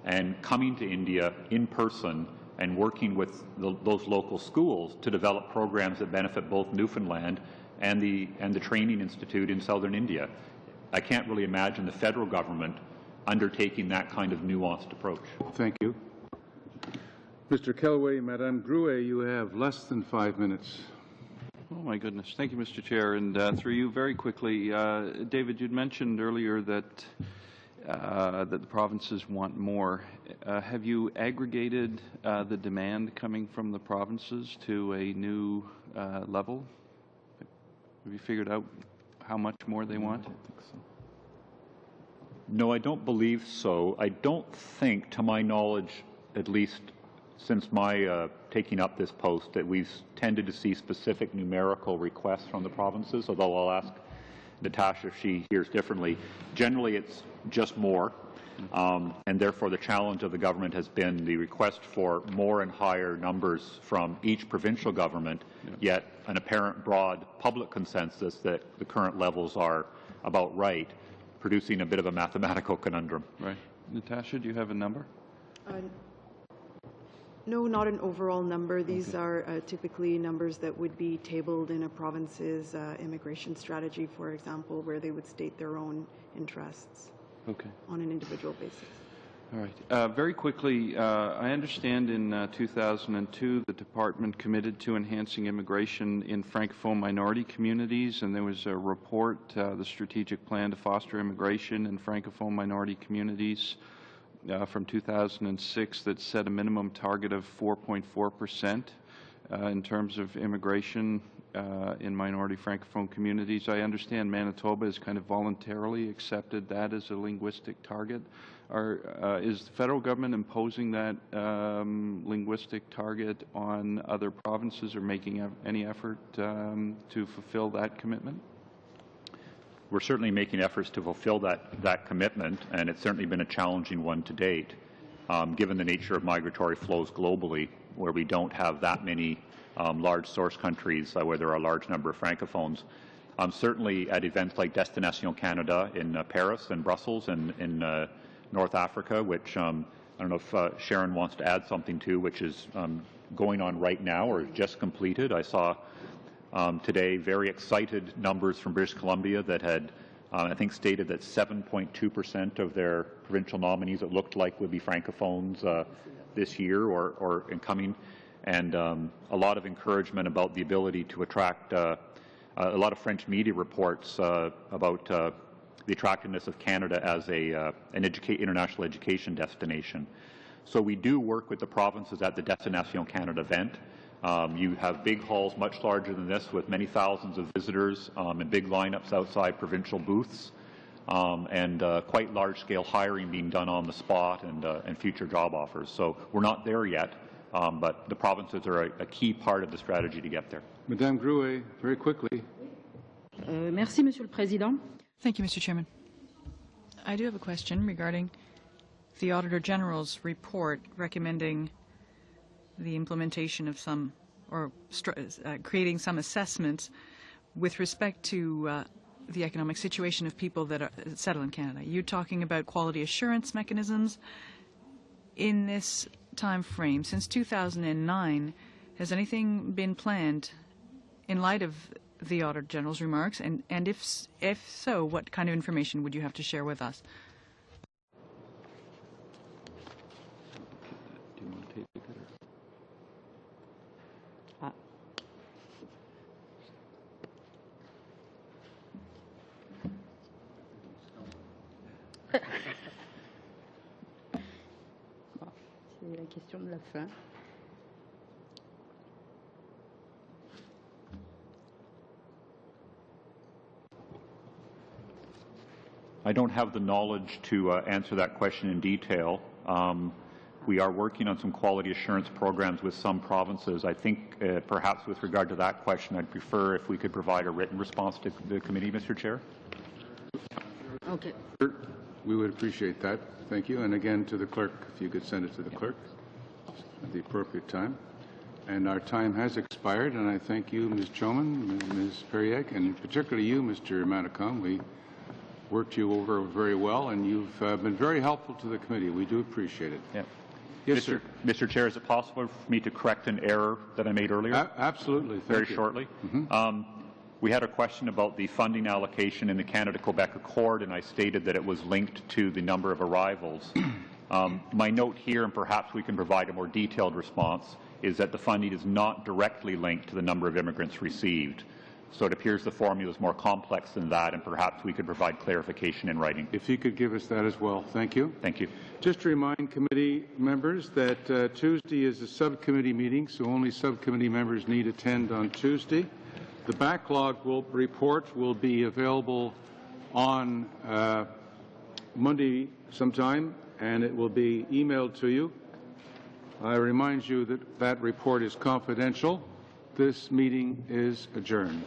and coming to India in person and working with those local schools to develop programs that benefit both Newfoundland and the training institute in southern India. I can't really imagine the federal government undertaking that kind of nuanced approach. Thank you. Mr. Kelway, Madame Grouet, you have less than 5 minutes. Oh, my goodness. Thank you, Mr. Chair. And through you, very quickly, David, you'd mentioned earlier that the provinces want more. Have you aggregated the demand coming from the provinces to a new level? Have you figured out how much more they want? I don't think so. No, I don't believe so. I don't think, to my knowledge, at least since my taking up this post, that we've tended to see specific numerical requests from the provinces, although I'll ask Natasha if she hears differently. Generally, it's just more, and therefore the challenge of the government has been the request for more and higher numbers from each provincial government, yet an apparent broad public consensus that the current levels are about right, producing a bit of a mathematical conundrum. Right. Natasha, do you have a number? No, not an overall number. These are typically numbers that would be tabled in a province's immigration strategy, for example, where they would state their own interests on an individual basis. All right. Very quickly, I understand in 2002 the department committed to enhancing immigration in Francophone minority communities, and there was a report, the Strategic Plan to Foster Immigration in Francophone Minority Communities from 2006 that set a minimum target of 4.4% in terms of immigration in minority Francophone communities. I understand Manitoba has kind of voluntarily accepted that as a linguistic target. Is the federal government imposing that linguistic target on other provinces or making any effort to fulfill that commitment? We're certainly making efforts to fulfill that commitment, and it's certainly been a challenging one to date, given the nature of migratory flows globally, where we don't have that many large source countries where there are a large number of Francophones. Certainly at events like Destination Canada in Paris and Brussels and in North Africa, which I don't know if Sharon wants to add something to, which is going on right now or just completed. I saw today very excited numbers from British Columbia that had, I think, stated that 7.2% of their provincial nominees, it looked like, would be Francophones this year or incoming, and a lot of encouragement about the ability to attract a lot of French media reports about the attractiveness of Canada as an international education destination. So we do work with the provinces at the Destination Canada event. You have big halls much larger than this with many thousands of visitors and big lineups outside provincial booths and quite large-scale hiring being done on the spot and future job offers. So we're not there yet, but the provinces are a key part of the strategy to get there. Madame Grouet, very quickly. Merci, Monsieur le Président. Thank you, Mr. Chairman. I do have a question regarding the Auditor General's report recommending the implementation of some, or creating some assessments with respect to the economic situation of people that settle in Canada. You're talking about quality assurance mechanisms. In this time frame, since 2009, has anything been planned in light of the Auditor General's remarks? And if so, what kind of information would you have to share with us? Do you want to take it? C'est la question de la fin. I don't have the knowledge to answer that question in detail. We are working on some quality assurance programs with some provinces. I think perhaps with regard to that question, I'd prefer if we could provide a written response to the committee, Mr. Chair. Okay. We would appreciate that. Thank you. And again, to the clerk, if you could send it to the clerk at the appropriate time. And our time has expired, and I thank you, Ms. Choman, Ms. Periek, and particularly you, Mr. Manicom. We worked you over very well, and you've been very helpful to the committee. We do appreciate it. Yeah. Yes, sir. Mr. Chair, is it possible for me to correct an error that I made earlier? Absolutely. Very shortly. We had a question about the funding allocation in the Canada-Quebec Accord, and I stated that it was linked to the number of arrivals. My note here, and perhaps we can provide a more detailed response, is that the funding is not directly linked to the number of immigrants received. So it appears the formula is more complex than that, and perhaps we could provide clarification in writing. If you could give us that as well. Thank you. Thank you. Just to remind committee members that Tuesday is a subcommittee meeting, so only subcommittee members need attend on Tuesday. The backlog report will be available on Monday sometime, and it will be emailed to you. I remind you that that report is confidential. This meeting is adjourned.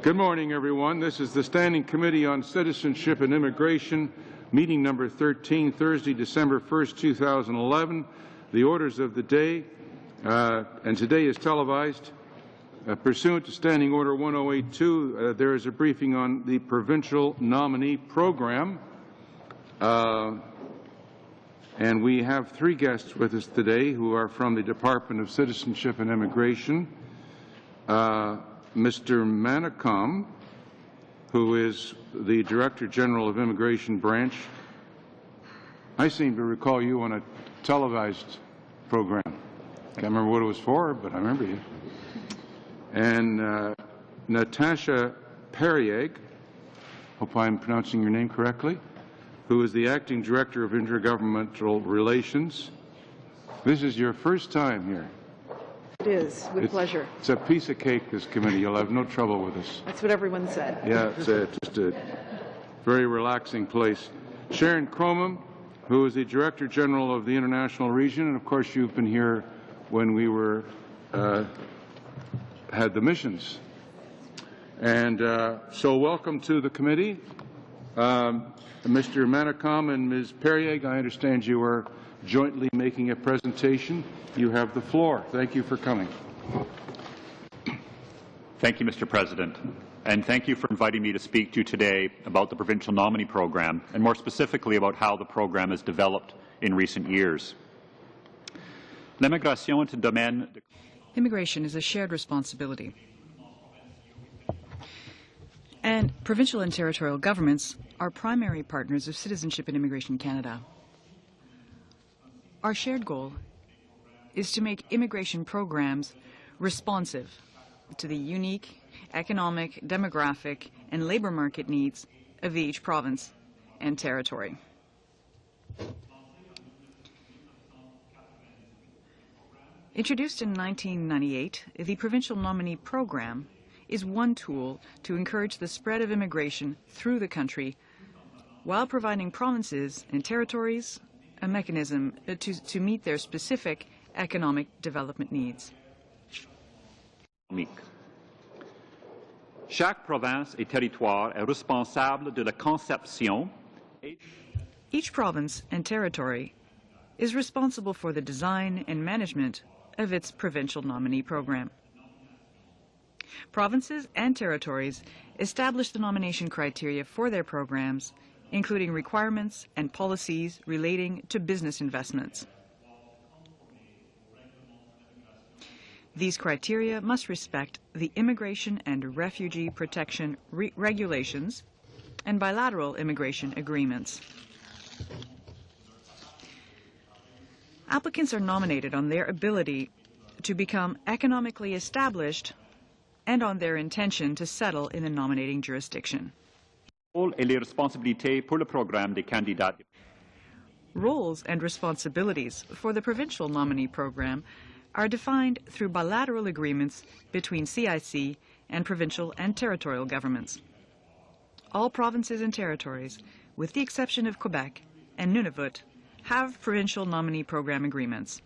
Good morning, everyone. This is the Standing Committee on Citizenship and Immigration, meeting number 13, Thursday, December 1st, 2011. The orders of the day, and today is televised. Pursuant to Standing Order 1082, there is a briefing on the provincial nominee program. And we have three guests with us today who are from the Department of Citizenship and Immigration. Mr. Manicom, who is the Director General of Immigration Branch. I seem to recall you on a televised program. Can't remember what it was for, but I remember you. And Natasha Perieg, hope I'm pronouncing your name correctly, who is the Acting Director of Intergovernmental Relations. This is your first time here. It is, with pleasure. It's a piece of cake, this committee. You'll have no trouble with us. That's what everyone said. Yeah, it's just a very relaxing place. Sharon Cromham, who is the Director General of the International Region, and of course you've been here when we were had the missions. And so welcome to the committee. Mr. Manicom and Ms. Perieg, I understand you are jointly making a presentation. You have the floor. Thank you for coming. Thank you, Mr. President. And thank you for inviting me to speak to you today about the provincial nominee program, and more specifically about how the program has developed in recent years. Immigration is a shared responsibility. And provincial and territorial governments are primary partners of Citizenship and Immigration Canada. Our shared goal is to make immigration programs responsive to the unique economic, demographic, and labor market needs of each province and territory. Introduced in 1998, the Provincial Nominee Program is one tool to encourage the spread of immigration through the country while providing provinces and territories a mechanism to meet their specific economic development needs. Chaque province et territoire est responsable de la conception. Each province and territory is responsible for the design and management of its provincial nominee program. Provinces and territories establish the nomination criteria for their programs, including requirements and policies relating to business investments. These criteria must respect the immigration and refugee protection regulations and bilateral immigration agreements. Applicants are nominated on their ability to become economically established and on their intention to settle in the nominating jurisdiction. Roles and responsibilities for the provincial nominee program are defined through bilateral agreements between CIC and provincial and territorial governments. All provinces and territories, with the exception of Quebec and Nunavut, have provincial nominee program agreements.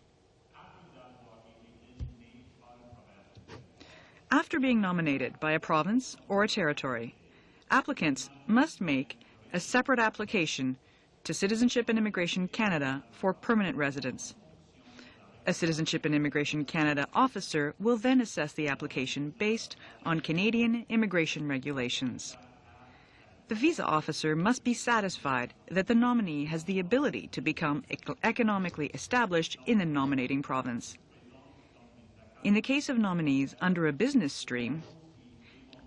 After being nominated by a province or a territory, applicants must make a separate application to Citizenship and Immigration Canada for permanent residence. A Citizenship and Immigration Canada officer will then assess the application based on Canadian immigration regulations. The visa officer must be satisfied that the nominee has the ability to become economically established in the nominating province. In the case of nominees under a business stream,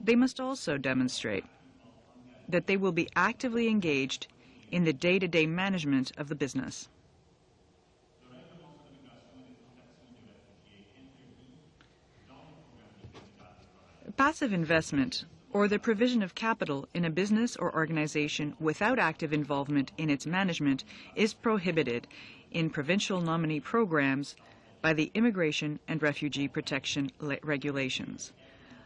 they must also demonstrate that they will be actively engaged in the day-to-day management of the business. Passive investment, or the provision of capital in a business or organization without active involvement in its management, is prohibited in provincial nominee programs by the Immigration and Refugee Protection Regulations.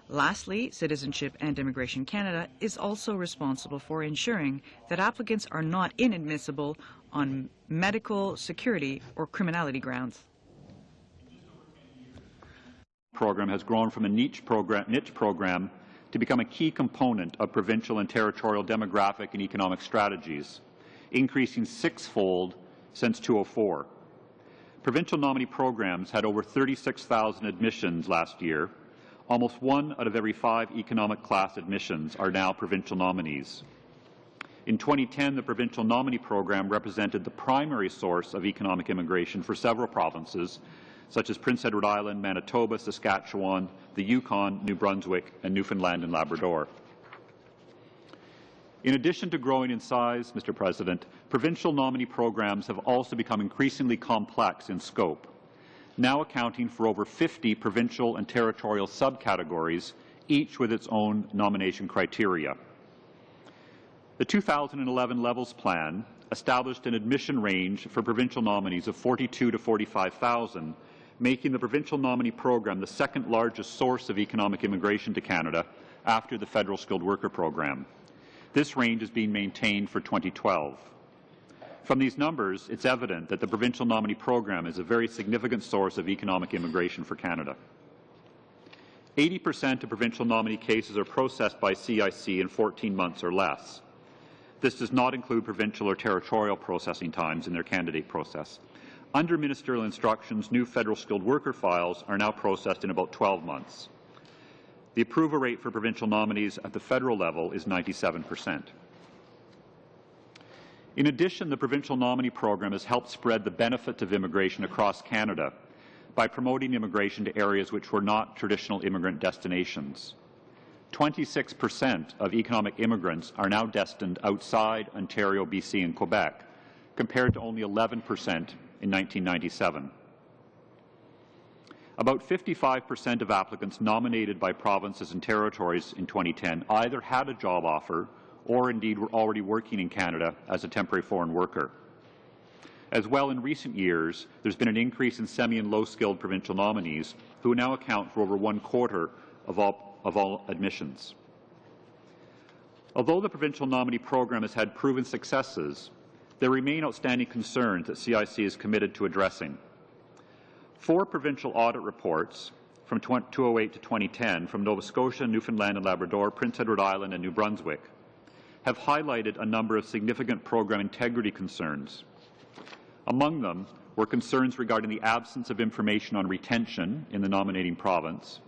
Lastly, Citizenship and Immigration Canada is also responsible for ensuring that applicants are not inadmissible on medical, security, or criminality grounds. Program has grown from a niche program to become a key component of provincial and territorial demographic and economic strategies, increasing six-fold since 2004. Provincial nominee programs had over 36,000 admissions last year. Almost 1 out of every 5 economic class admissions are now provincial nominees. In 2010, the provincial nominee program represented the primary source of economic immigration for several provinces, such as Prince Edward Island, Manitoba, Saskatchewan, the Yukon, New Brunswick, and Newfoundland and Labrador. In addition to growing in size, Mr. President, provincial nominee programs have also become increasingly complex in scope, now accounting for over 50 provincial and territorial subcategories, each with its own nomination criteria. The 2011 Levels Plan established an admission range for provincial nominees of 42 to 45,000, making the provincial nominee program the second largest source of economic immigration to Canada after the federal skilled worker program. This range is being maintained for 2012. From these numbers, it's evident that the provincial nominee program is a very significant source of economic immigration for Canada. 80% of provincial nominee cases are processed by CIC in 14 months or less. This does not include provincial or territorial processing times in their candidate process. Under ministerial instructions, new federal skilled worker files are now processed in about 12 months. The approval rate for provincial nominees at the federal level is 97%. In addition, the provincial nominee program has helped spread the benefits of immigration across Canada by promoting immigration to areas which were not traditional immigrant destinations. 26% of economic immigrants are now destined outside Ontario, BC, and Quebec, compared to only 11% in 1997. About 55% of applicants nominated by provinces and territories in 2010 either had a job offer or indeed were already working in Canada as a temporary foreign worker. As well, in recent years, there's been an increase in semi- and low-skilled provincial nominees who now account for over 1/4 of all admissions. Although the provincial nominee program has had proven successes, there remain outstanding concerns that CIC is committed to addressing. 4 provincial audit reports from 2008 to 2010 from Nova Scotia, Newfoundland and Labrador, Prince Edward Island and New Brunswick have highlighted a number of significant program integrity concerns. Among them were concerns regarding the absence of information on retention in the nominating province,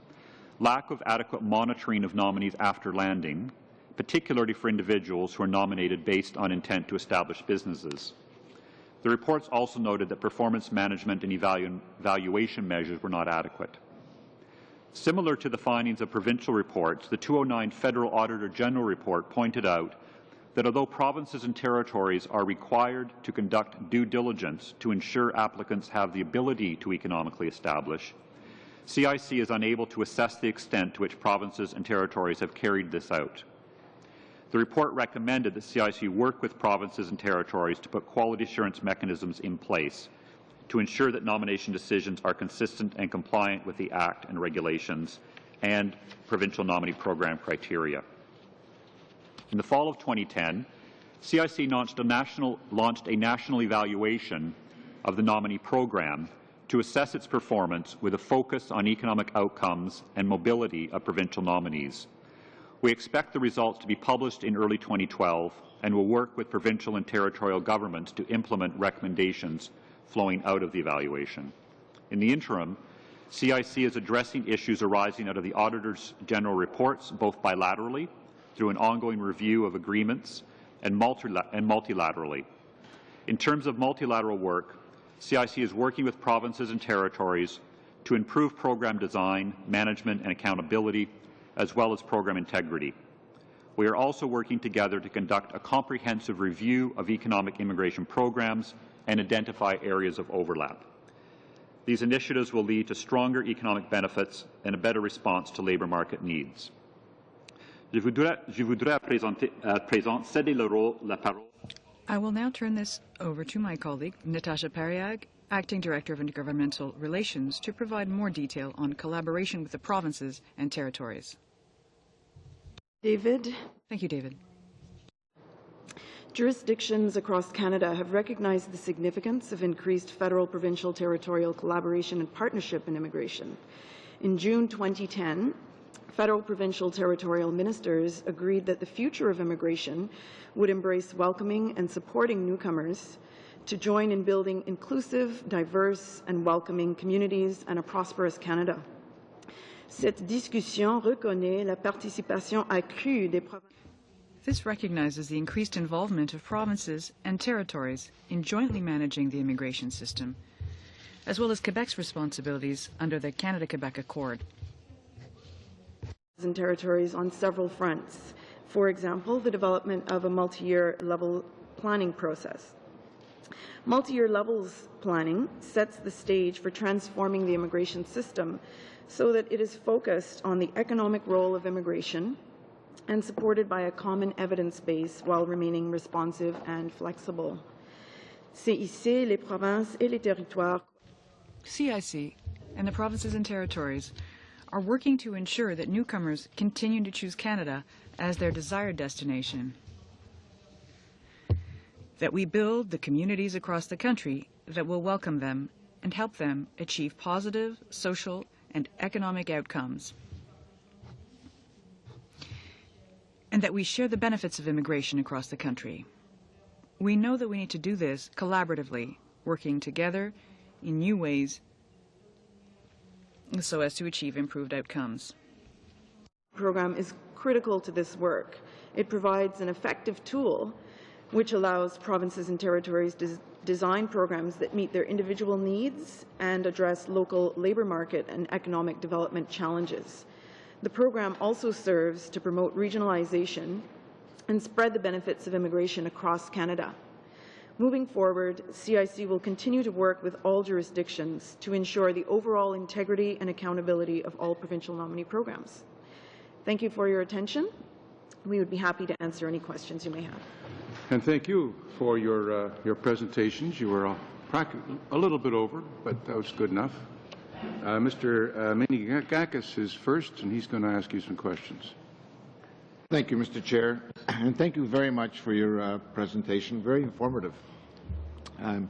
lack of adequate monitoring of nominees after landing, particularly for individuals who are nominated based on intent to establish businesses. The reports also noted that performance management and evaluation measures were not adequate. Similar to the findings of provincial reports, the 2009 Federal Auditor General report pointed out that although provinces and territories are required to conduct due diligence to ensure applicants have the ability to economically establish, CIC is unable to assess the extent to which provinces and territories have carried this out. The report recommended that CIC work with provinces and territories to put quality assurance mechanisms in place to ensure that nomination decisions are consistent and compliant with the Act and regulations and provincial nominee program criteria. In the fall of 2010, CIC launched a national evaluation of the nominee program to assess its performance with a focus on economic outcomes and mobility of provincial nominees. We expect the results to be published in early 2012 and will work with provincial and territorial governments to implement recommendations flowing out of the evaluation. In the interim, CIC is addressing issues arising out of the Auditor's General reports, both bilaterally, through an ongoing review of agreements, and multilaterally. In terms of multilateral work, CIC is working with provinces and territories to improve program design, management, and accountability, as well as program integrity. We are also working together to conduct a comprehensive review of economic immigration programs and identify areas of overlap. These initiatives will lead to stronger economic benefits and a better response to labour market needs. I will now turn this over to my colleague, Natasha Pariag, Acting Director of Intergovernmental Relations, to provide more detail on collaboration with the provinces and territories. David. Thank you, David. Jurisdictions across Canada have recognized the significance of increased federal, provincial, territorial collaboration and partnership in immigration. In June 2010, federal, provincial, territorial ministers agreed that the future of immigration would embrace welcoming and supporting newcomers to join in building inclusive, diverse, and welcoming communities and a prosperous Canada. Cette discussion reconnaît la participation accrue des provinces. This recognizes the increased involvement of provinces and territories in jointly managing the immigration system, as well as Quebec's responsibilities under the Canada-Quebec Accord. And territories on several fronts. For example, the development of a multi-year level planning process. Multi-year levels planning sets the stage for transforming the immigration system so that it is focused on the economic role of immigration and supported by a common evidence base while remaining responsive and flexible. CIC, les provinces et les territoires. CIC and the provinces and territories are working to ensure that newcomers continue to choose Canada as their desired destination. That we build the communities across the country that will welcome them and help them achieve positive social and economic outcomes. And that we share the benefits of immigration across the country. We know that we need to do this collaboratively, working together in new ways so as to achieve improved outcomes. The program is critical to this work. It provides an effective tool which allows provinces and territories to design programs that meet their individual needs and address local labour market and economic development challenges. The program also serves to promote regionalization and spread the benefits of immigration across Canada. Moving forward, CIC will continue to work with all jurisdictions to ensure the overall integrity and accountability of all provincial nominee programs. Thank you for your attention. We would be happy to answer any questions you may have. And thank you for your presentations. You were a little bit over, but that was good enough. Mr. Menigakis is first, and he's going to ask you some questions. Thank you, Mr. Chair, and thank you very much for your presentation. Very informative. I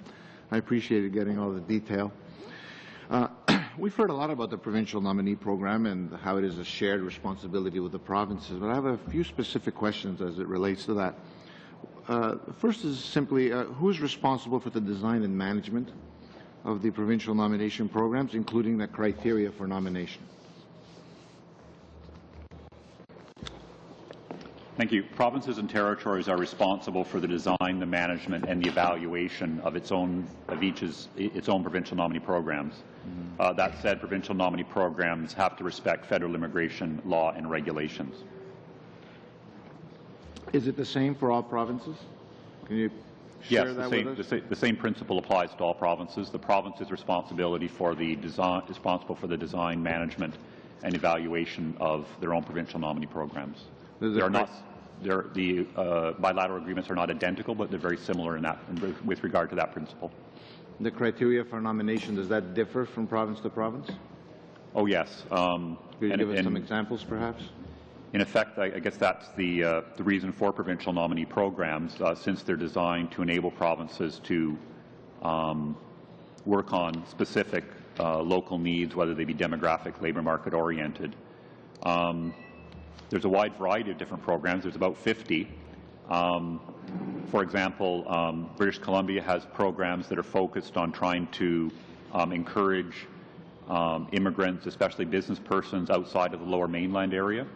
appreciated getting all the detail. We've heard a lot about the provincial nominee program and how it is a shared responsibility with the provinces, but I have a few specific questions as it relates to that. First is simply, who's responsible for the design and management of the provincial nomination programs, including the criteria for nomination? Thank you. Provinces and territories are responsible for the design, the management, and the evaluation of its own provincial nominee programs. That said, provincial nominee programs have to respect federal immigration law and regulations. Is it the same for all provinces? Can you share that with us? Yes, the same principle applies to all provinces. The province is responsible for the design, management, and evaluation of their own provincial nominee programs. The bilateral agreements are not identical, but they're very similar with regard to that principle. The criteria for nomination, does that differ from province to province? Oh, yes. Could you give us some examples, perhaps? In effect, I guess that's the reason for provincial nominee programs, since they're designed to enable provinces to work on specific local needs, whether they be demographic, labour market oriented. There's a wide variety of different programs. There's about 50. For example, British Columbia has programs that are focused on trying to encourage immigrants, especially business persons, outside of the Lower Mainland area.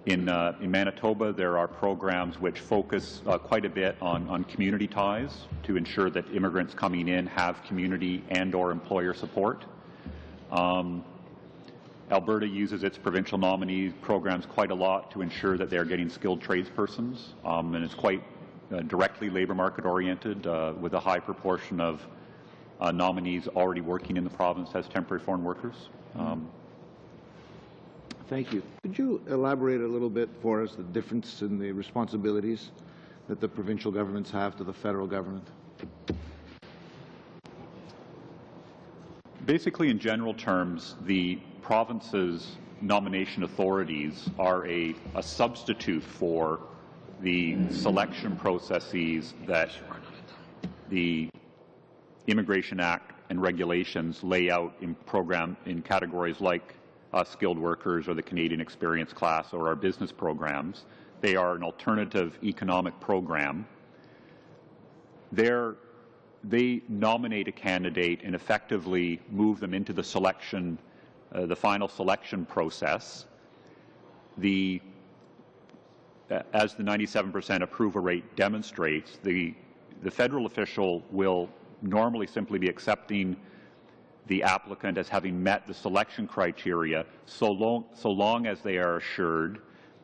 In Manitoba, there are programs which focus quite a bit on community ties to ensure that immigrants coming in have community and/or employer support. Alberta uses its provincial nominee programs quite a lot to ensure that they're getting skilled tradespersons, and it's quite directly labour market oriented, with a high proportion of nominees already working in the province as temporary foreign workers. Thank you. Could you elaborate a little bit for us the difference in the responsibilities that the provincial governments have to the federal government? Basically, in general terms, the province's nomination authorities are a substitute for the selection processes that the Immigration Act and regulations lay out in categories like skilled workers or the Canadian Experience class or our business programs. They are an alternative economic program. They nominate a candidate and effectively move them into the selection, the final selection process. As the 97% approval rate demonstrates, the federal official will normally simply be accepting the applicant as having met the selection criteria so long as they are assured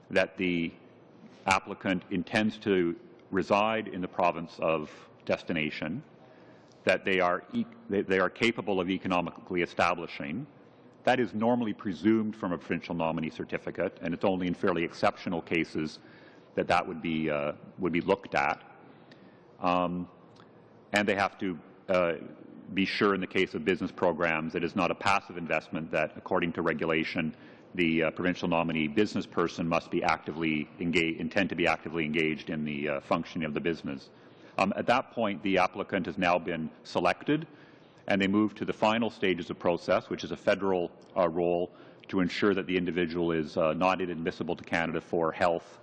that the applicant intends to reside in the province of destination, that they are capable of economically establishing. That is normally presumed from a provincial nominee certificate, and it's only in fairly exceptional cases that would be looked at. And they have to be sure in the case of business programs it is not a passive investment, that according to regulation the provincial nominee business person must be intend to be actively engaged in the functioning of the business. At that point, the applicant has now been selected, and they move to the final stages of process, which is a federal role to ensure that the individual is not inadmissible to Canada for health,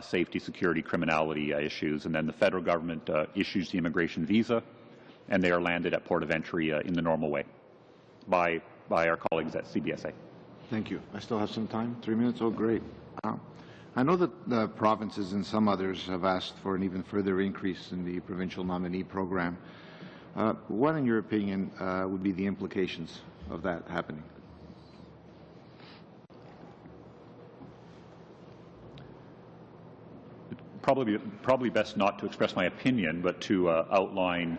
safety, security, criminality issues. And then the federal government issues the immigration visa, and they are landed at port of entry in the normal way by our colleagues at CBSA. Thank you. I still have some time. 3 minutes? Oh, great. I know that the provinces and some others have asked for an even further increase in the provincial nominee program. What, in your opinion, would be the implications of that happening? Probably best not to express my opinion, but to outline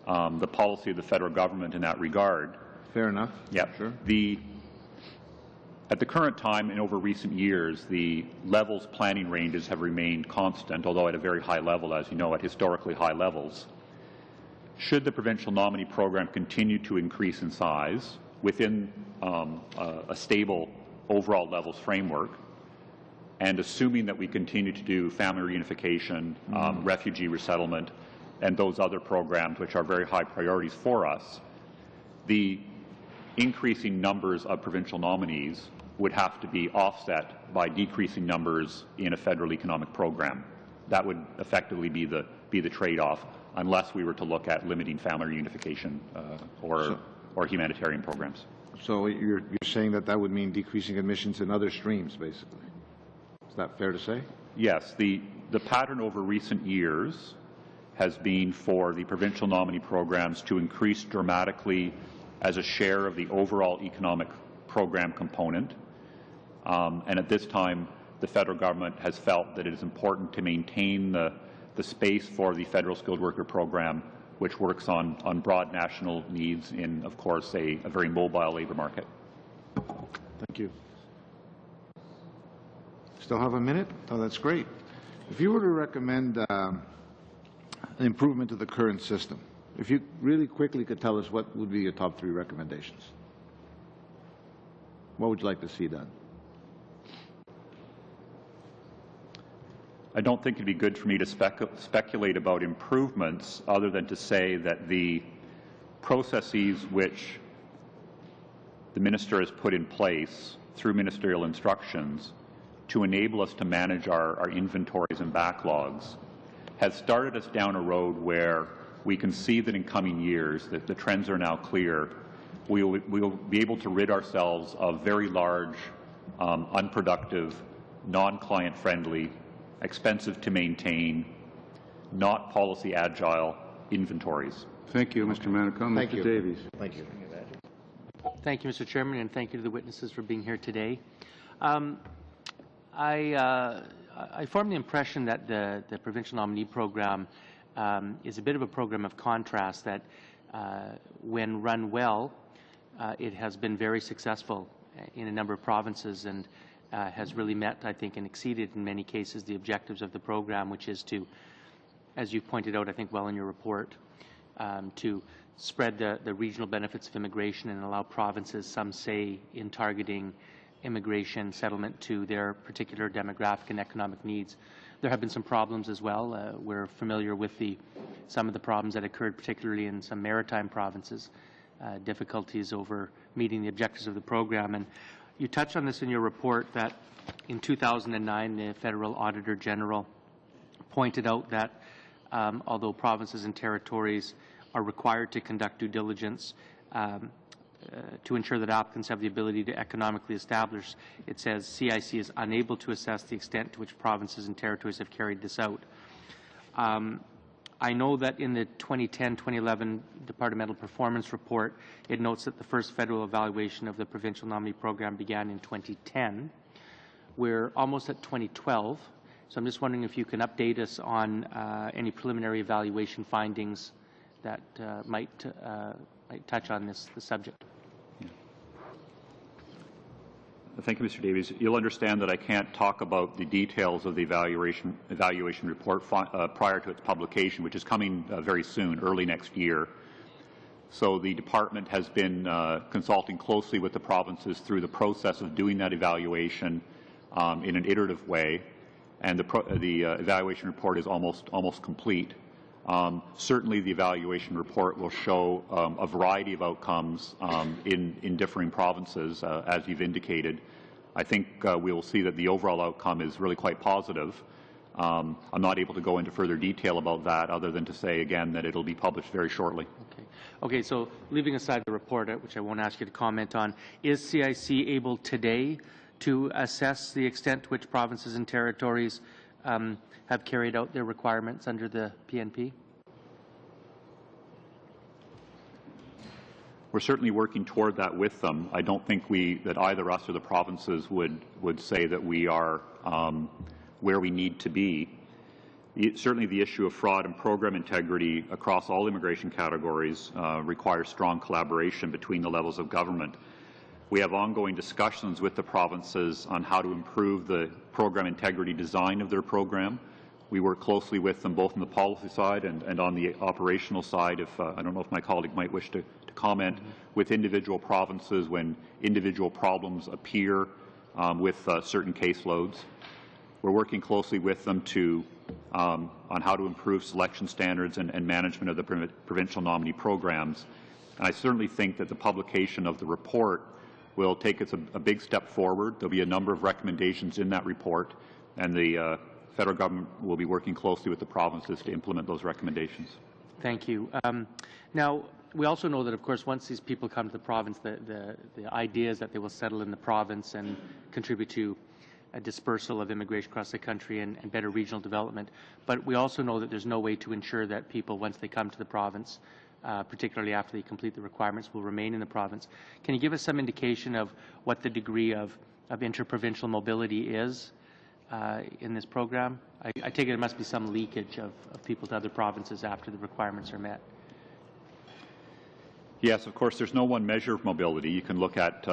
the policy of the federal government in that regard. Fair enough. Yeah. Sure. At the current time and over recent years, the levels planning ranges have remained constant, although at a very high level, as you know, at historically high levels. Should the provincial nominee program continue to increase in size within a stable overall levels framework, and assuming that we continue to do family reunification, refugee resettlement, and those other programs which are very high priorities for us, the increasing numbers of provincial nominees would have to be offset by decreasing numbers in a federal economic program. That would effectively be the trade-off, unless we were to look at limiting family reunification or humanitarian programs. So you're saying that would mean decreasing admissions in other streams, basically. Is that fair to say? Yes. The pattern over recent years has been for the provincial nominee programs to increase dramatically as a share of the overall economic program component. And at this time, the federal government has felt that it is important to maintain the space for the federal skilled worker program, which works on broad national needs in, of course, a very mobile labour market. Thank you. Still have a minute? Oh, that's great. If you were to recommend an improvement to the current system, if you really quickly could tell us what would be your top 3 recommendations. What would you like to see done? I don't think it would be good for me to speculate about improvements other than to say that the processes which the Minister has put in place through ministerial instructions to enable us to manage our inventories and backlogs has started us down a road where we can see that in coming years that the trends are now clear. We will be able to rid ourselves of very large, unproductive, non-client friendly, expensive to maintain, not policy agile inventories. Thank you, Mr. Manicom. Thank Mr. you. Davies. Thank you. Thank you, Mr. Chairman, and thank you to the witnesses for being here today. I form the impression that the provincial nominee program is a bit of a program of contrast, that when run well, it has been very successful in a number of provinces and has really met, I think, and exceeded in many cases the objectives of the program, which is to, as you pointed out, I think, well in your report, to spread the regional benefits of immigration and allow provinces some say in targeting immigration settlement to their particular demographic and economic needs. There have been some problems as well. We're familiar with some of the problems that occurred, particularly in some maritime provinces, difficulties over meeting the objectives of the program. And You touch on this in your report that in 2009, the Federal Auditor General pointed out that although provinces and territories are required to conduct due diligence to ensure that applicants have the ability to economically establish, it says CIC is unable to assess the extent to which provinces and territories have carried this out. I know that in the 2010-2011 Departmental Performance Report, it notes that the first federal evaluation of the provincial nominee program began in 2010. We're almost at 2012, so I'm just wondering if you can update us on any preliminary evaluation findings that might touch on the subject. Thank you, Mr. Davies. You'll understand that I can't talk about the details of the evaluation report prior to its publication, which is coming very soon, early next year. So the department has been consulting closely with the provinces through the process of doing that evaluation in an iterative way, and the evaluation report is almost complete. Certainly, the evaluation report will show a variety of outcomes in differing provinces, as you've indicated. I think we will see that the overall outcome is really quite positive. I'm not able to go into further detail about that, other than to say again that it'll be published very shortly. Okay. So leaving aside the report, which I won't ask you to comment on, is CIC able today to assess the extent to which provinces and territories have carried out their requirements under the PNP? We're certainly working toward that with them. I don't think that either us or the provinces would say that we are where we need to be. Certainly the issue of fraud and program integrity across all immigration categories requires strong collaboration between the levels of government. We have ongoing discussions with the provinces on how to improve the program integrity design of their program. We work closely with them both on the policy side and on the operational side. I don't know if my colleague might wish to comment with individual provinces when individual problems appear with certain caseloads. We're working closely with them on how to improve selection standards and management of the provincial nominee programs. And I certainly think that the publication of the report will take us a big step forward. There'll be a number of recommendations in that report, and the federal government will be working closely with the provinces to implement those recommendations. Thank you. Now, we also know that, of course, once these people come to the province, the idea is that they will settle in the province and contribute to a dispersal of immigration across the country and better regional development. But we also know that there's no way to ensure that people, once they come to the province, particularly after they complete the requirements, will remain in the province. Can you give us some indication of what the degree of interprovincial mobility is in this program? I take it there must be some leakage of people to other provinces after the requirements are met. Yes, of course, there's no one measure of mobility. You can look at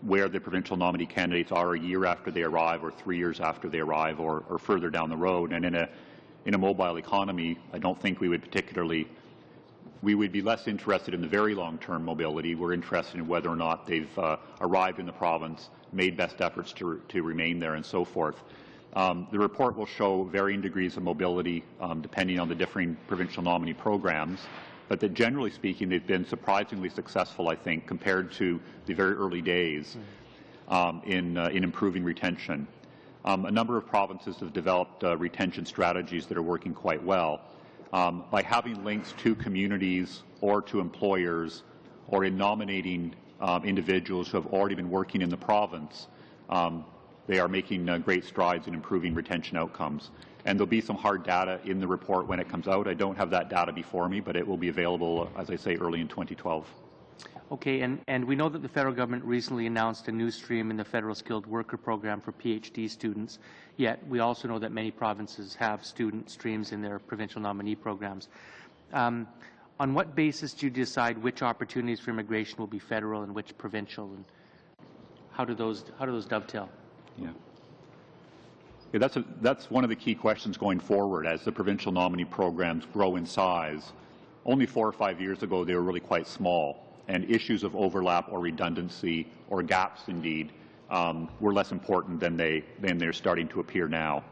where the provincial nominee candidates are a year after they arrive, or 3 years after they arrive, or further down the road. And in a mobile economy, I don't think we would be less interested in the very long-term mobility. We're interested in whether or not they've arrived in the province, made best efforts to remain there, and so forth. The report will show varying degrees of mobility depending on the differing provincial nominee programs, but that generally speaking, they've been surprisingly successful, I think, compared to the very early days in improving retention. A number of provinces have developed retention strategies that are working quite well. By having links to communities or to employers, or in nominating individuals who have already been working in the province, they are making great strides in improving retention outcomes. And there'll be some hard data in the report when it comes out. I don't have that data before me, but it will be available, as I say, early in 2012. Okay, and we know that the federal government recently announced a new stream in the federal skilled worker program for PhD students, yet we also know that many provinces have student streams in their provincial nominee programs. On what basis do you decide which opportunities for immigration will be federal and which provincial, and how do those dovetail? Yeah. That's one of the key questions going forward as the provincial nominee programs grow in size. Only 4 or 5 years ago, they were really quite small, and issues of overlap or redundancy, or gaps indeed, were less important than they're starting to appear now.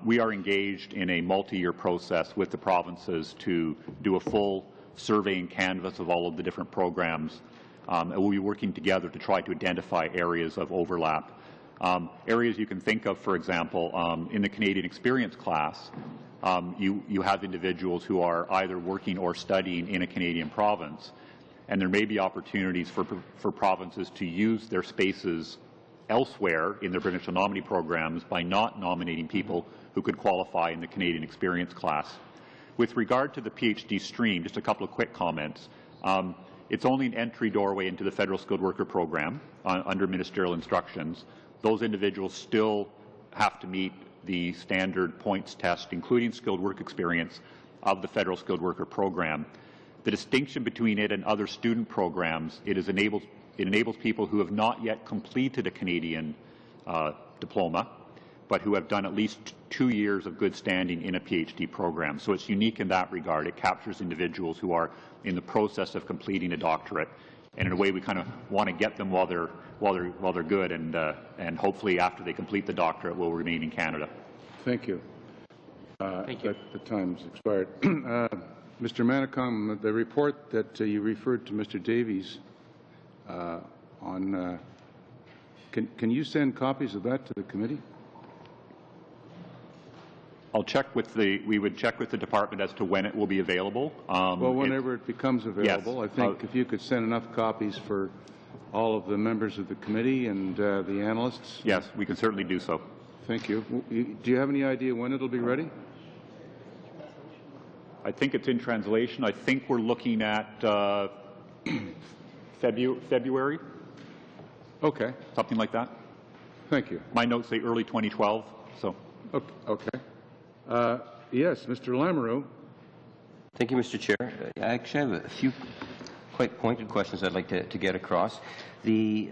We are engaged in a multi-year process with the provinces to do a full survey and canvass of all of the different programs. And we'll be working together to try to identify areas of overlap. Areas you can think of, for example, in the Canadian Experience class, you have individuals who are either working or studying in a Canadian province, and there may be opportunities for provinces to use their spaces elsewhere in their provincial nominee programs by not nominating people who could qualify in the Canadian Experience class. With regard to the PhD stream, just a couple of quick comments. It's only an entry doorway into the federal skilled worker program under ministerial instructions. Those individuals still have to meet the standard points test, including skilled work experience, of the federal skilled worker program. The distinction between it and other student programs, it enables people who have not yet completed a Canadian diploma, but who have done at least 2 years of good standing in a PhD program. So it's unique in that regard. It captures individuals who are in the process of completing a doctorate, and in a way we kind of want to get them while they're good, and hopefully after they complete the doctorate will remain in Canada. Thank you. Thank you. The time's expired. Mr. Manicom, the report that you referred to Mr. Davies on, can you send copies of that to the committee? We would check with the department as to when it will be available. Well, whenever it becomes available, yes. I think if you could send enough copies for all of the members of the committee and the analysts. Yes, we can certainly do so. Thank you. Do you have any idea when it'll be ready? I think it's in translation. I think we're looking at February. Okay. Something like that. Thank you. My notes say early 2012. So. Okay. Yes, Mr. Lamoureux. Thank you, Mr. Chair. I actually have a few quite pointed questions I'd like to get across. The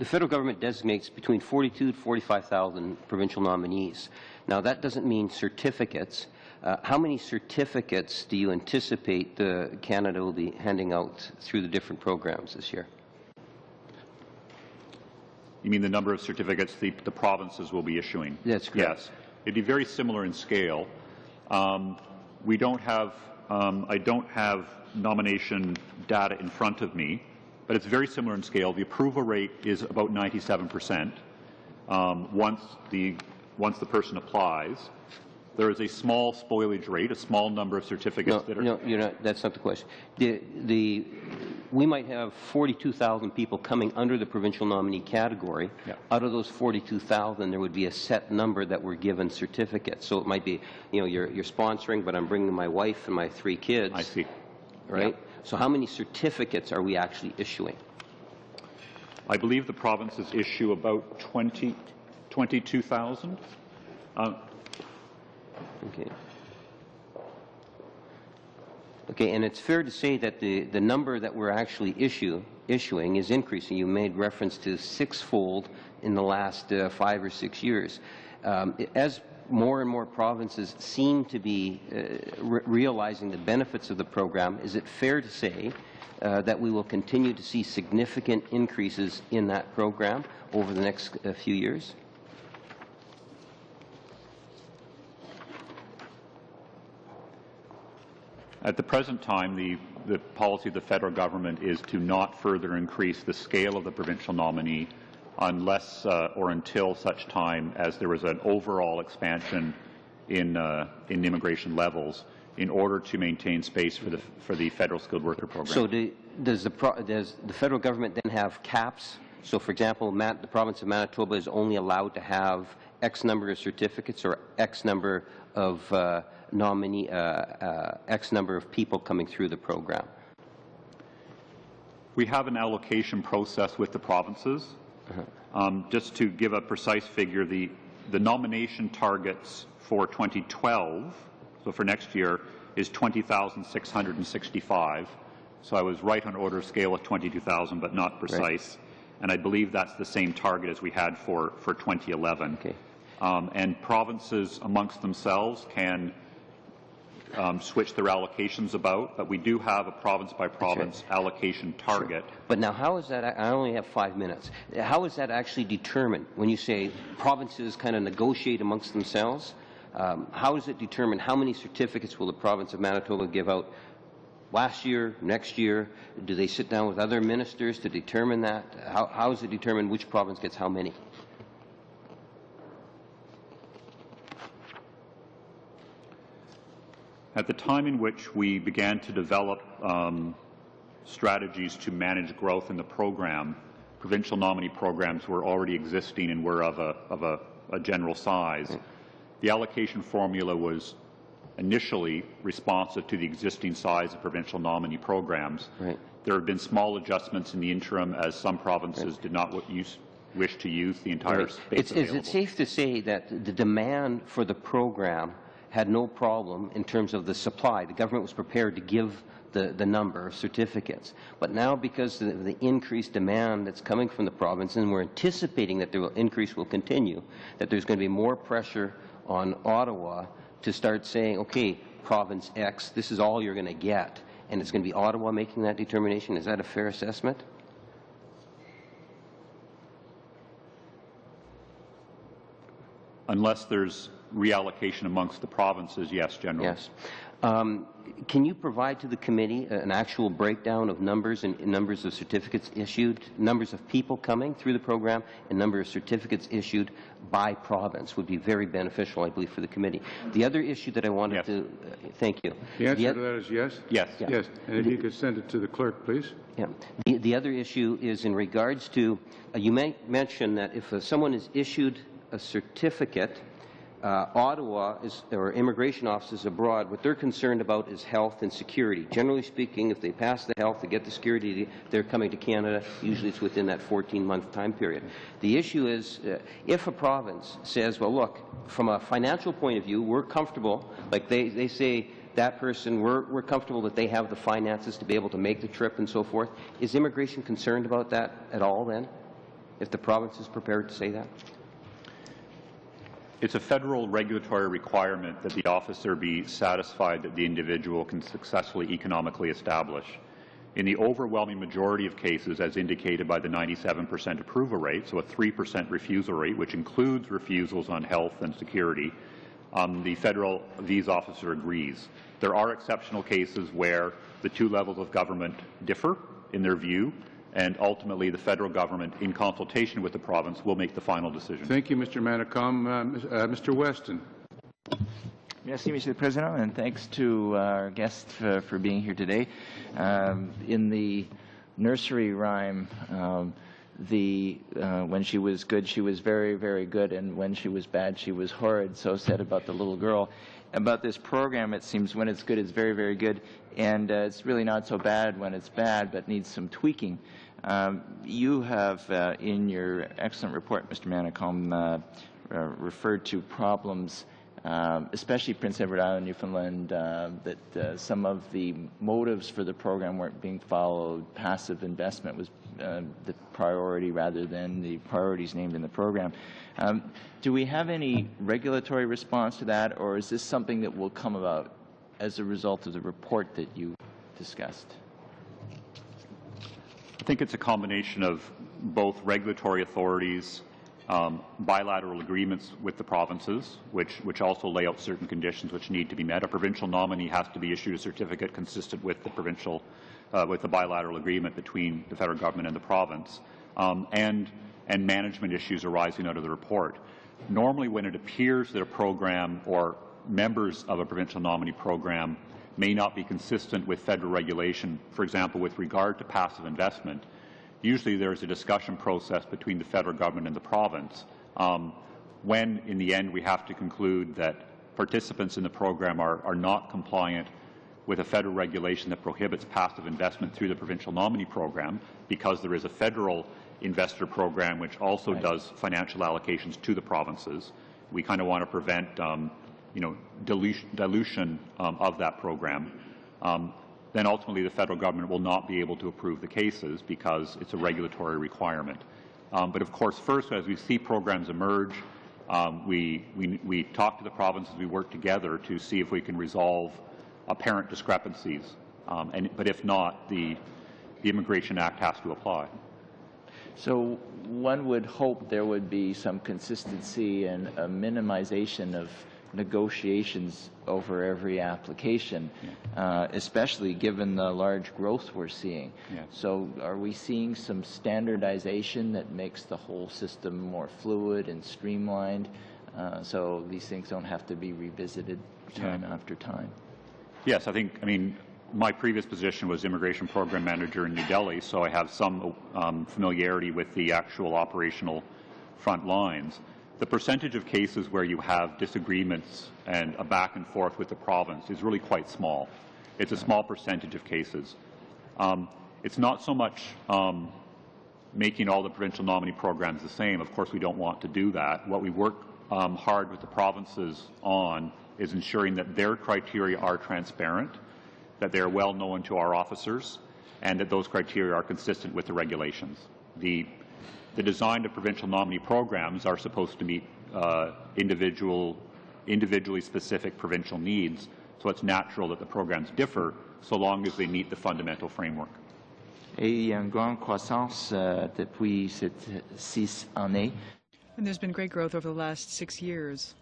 federal government designates between 42,000 to 45,000 provincial nominees. Now, that doesn't mean certificates. How many certificates do you anticipate Canada will be handing out through the different programs this year? You mean the number of certificates the provinces will be issuing? That's correct. Yes. It'd be very similar in scale. We don't have, I don't have nomination data in front of me, but it's very similar in scale. The approval rate is about 97%. Once the person applies, there is a small spoilage rate, a small number of certificates that are... No, that's not the question. We might have 42,000 people coming under the provincial nominee category. Yeah. Out of those 42,000, there would be a set number that were given certificates. So it might be, you're sponsoring, but I'm bringing my wife and my 3 kids. I see. Right? Yeah. So how many certificates are we actually issuing? I believe the provinces issue about 22,000. Okay. Okay, and it's fair to say that the number that we're actually issuing is increasing. You made reference to 6-fold in the last 5 or 6 years. As more and more provinces seem to be realizing the benefits of the program, is it fair to say that we will continue to see significant increases in that program over the next few years? At the present time, the policy of the federal government is to not further increase the scale of the provincial nominee unless or until such time as there is an overall expansion in immigration levels in order to maintain space for the federal skilled worker program. So does the federal government then have caps? So, for example, the province of Manitoba is only allowed to have X number of certificates or X number of X number of people coming through the program? We have an allocation process with the provinces. Just to give a precise figure, the nomination targets for 2012, so for next year, is 20,665. So I was right on order of scale of 22,000, but not precise. Right. And I believe that's the same target as we had for 2011. Okay. And provinces amongst themselves can switch their allocations about, but we do have a province-by-province allocation target. Sure. But now how is that, I only have 5 minutes, how is that actually determined when you say provinces kind of negotiate amongst themselves? How is it determined how many certificates will the province of Manitoba give out last year, next year? Do they sit down with other ministers to determine that? How is it determined which province gets how many? At the time in which we began to develop strategies to manage growth in the program, provincial nominee programs were already existing and were of a general size. The allocation formula was initially responsive to the existing size of provincial nominee programs. Right. There have been small adjustments in the interim as some provinces did not wish to use the entire space available. Is it safe to say that the demand for the program had no problem in terms of the supply? The government was prepared to give the number of certificates. But now, because of the increased demand that's coming from the province, and we're anticipating that the increase will continue, that there's going to be more pressure on Ottawa to start saying, okay, province X, this is all you're going to get, and it's going to be Ottawa making that determination. Is that a fair assessment? Unless there's reallocation amongst the provinces, yes, General. Yes. Can you provide to the committee an actual breakdown of numbers and numbers of certificates issued, numbers of people coming through the program, and number of certificates issued by province? Would be very beneficial, I believe, for the committee. The other issue that I wanted to thank you. The answer to that is yes? Yes. Yeah. Yes. And if you could send it to the clerk, please. Yeah. The other issue is in regards to, you mentioned that if someone is issued a certificate, Ottawa or immigration offices abroad, what they're concerned about is health and security. Generally speaking, if they pass the health, they get the security, they're coming to Canada. Usually it's within that 14-month time period. The issue is if a province says, well, look, from a financial point of view, we're comfortable, like they say, that person, we're comfortable that they have the finances to be able to make the trip and so forth. Is immigration concerned about that at all then, if the province is prepared to say that? It's a federal regulatory requirement that the officer be satisfied that the individual can successfully economically establish. In the overwhelming majority of cases, as indicated by the 97% approval rate, so a 3% refusal rate, which includes refusals on health and security, the federal visa officer agrees. There are exceptional cases where the two levels of government differ in their view, and ultimately the federal government, in consultation with the province, will make the final decision. Thank you, Mr. Manicom. Mr. Weston. Merci, Monsieur le Président, and thanks to our guest for being here today. In the nursery rhyme, when she was good, she was very, very good, and when she was bad, she was horrid. So said about the little girl. About this program, it seems when it's good, it's very, very good, and it's really not so bad when it's bad, but needs some tweaking. You have, in your excellent report, Mr. Manicom, referred to problems, especially Prince Edward Island, Newfoundland, that some of the motives for the program weren't being followed. Passive investment was the priority rather than the priorities named in the program. Do we have any regulatory response to that, or is this something that will come about as a result of the report that you discussed? I think it's a combination of both regulatory authorities, bilateral agreements with the provinces, which also lay out certain conditions which need to be met. A provincial nominee has to be issued a certificate consistent with the provincial, with the bilateral agreement between the federal government and the province, and management issues arising out of the report. Normally, when it appears that a program or members of a provincial nominee program may not be consistent with federal regulation, for example, with regard to passive investment, usually there is a discussion process between the federal government and the province. When, in the end, we have to conclude that participants in the program are not compliant with a federal regulation that prohibits passive investment through the provincial nominee program, because there is a federal investor program which also does financial allocations to the provinces. We kind of want to prevent dilution of that program. Then ultimately the federal government will not be able to approve the cases because it's a regulatory requirement. But of course, first, as we see programs emerge, we talk to the provinces, we work together to see if we can resolve apparent discrepancies. But if not, the Immigration Act has to apply. So one would hope there would be some consistency and a minimization of negotiations over every application, especially given the large growth we're seeing. So are we seeing some standardization that makes the whole system more fluid and streamlined, so these things don't have to be revisited time after time? Yes, I mean, my previous position was Immigration Program Manager in New Delhi, so I have some familiarity with the actual operational front lines. The percentage of cases where you have disagreements and a back and forth with the province is really quite small. It's a small percentage of cases. It's not so much making all the provincial nominee programs the same. Of course, we don't want to do that. What we work hard with the provinces on is ensuring that their criteria are transparent, that they are well known to our officers, and that those criteria are consistent with the regulations. The design of provincial nominee programs are supposed to meet individually specific provincial needs, so it's natural that the programs differ so long as they meet the fundamental framework. Et il y a une grande croissance depuis ces 6 années. And there's been great growth over the last 6 years.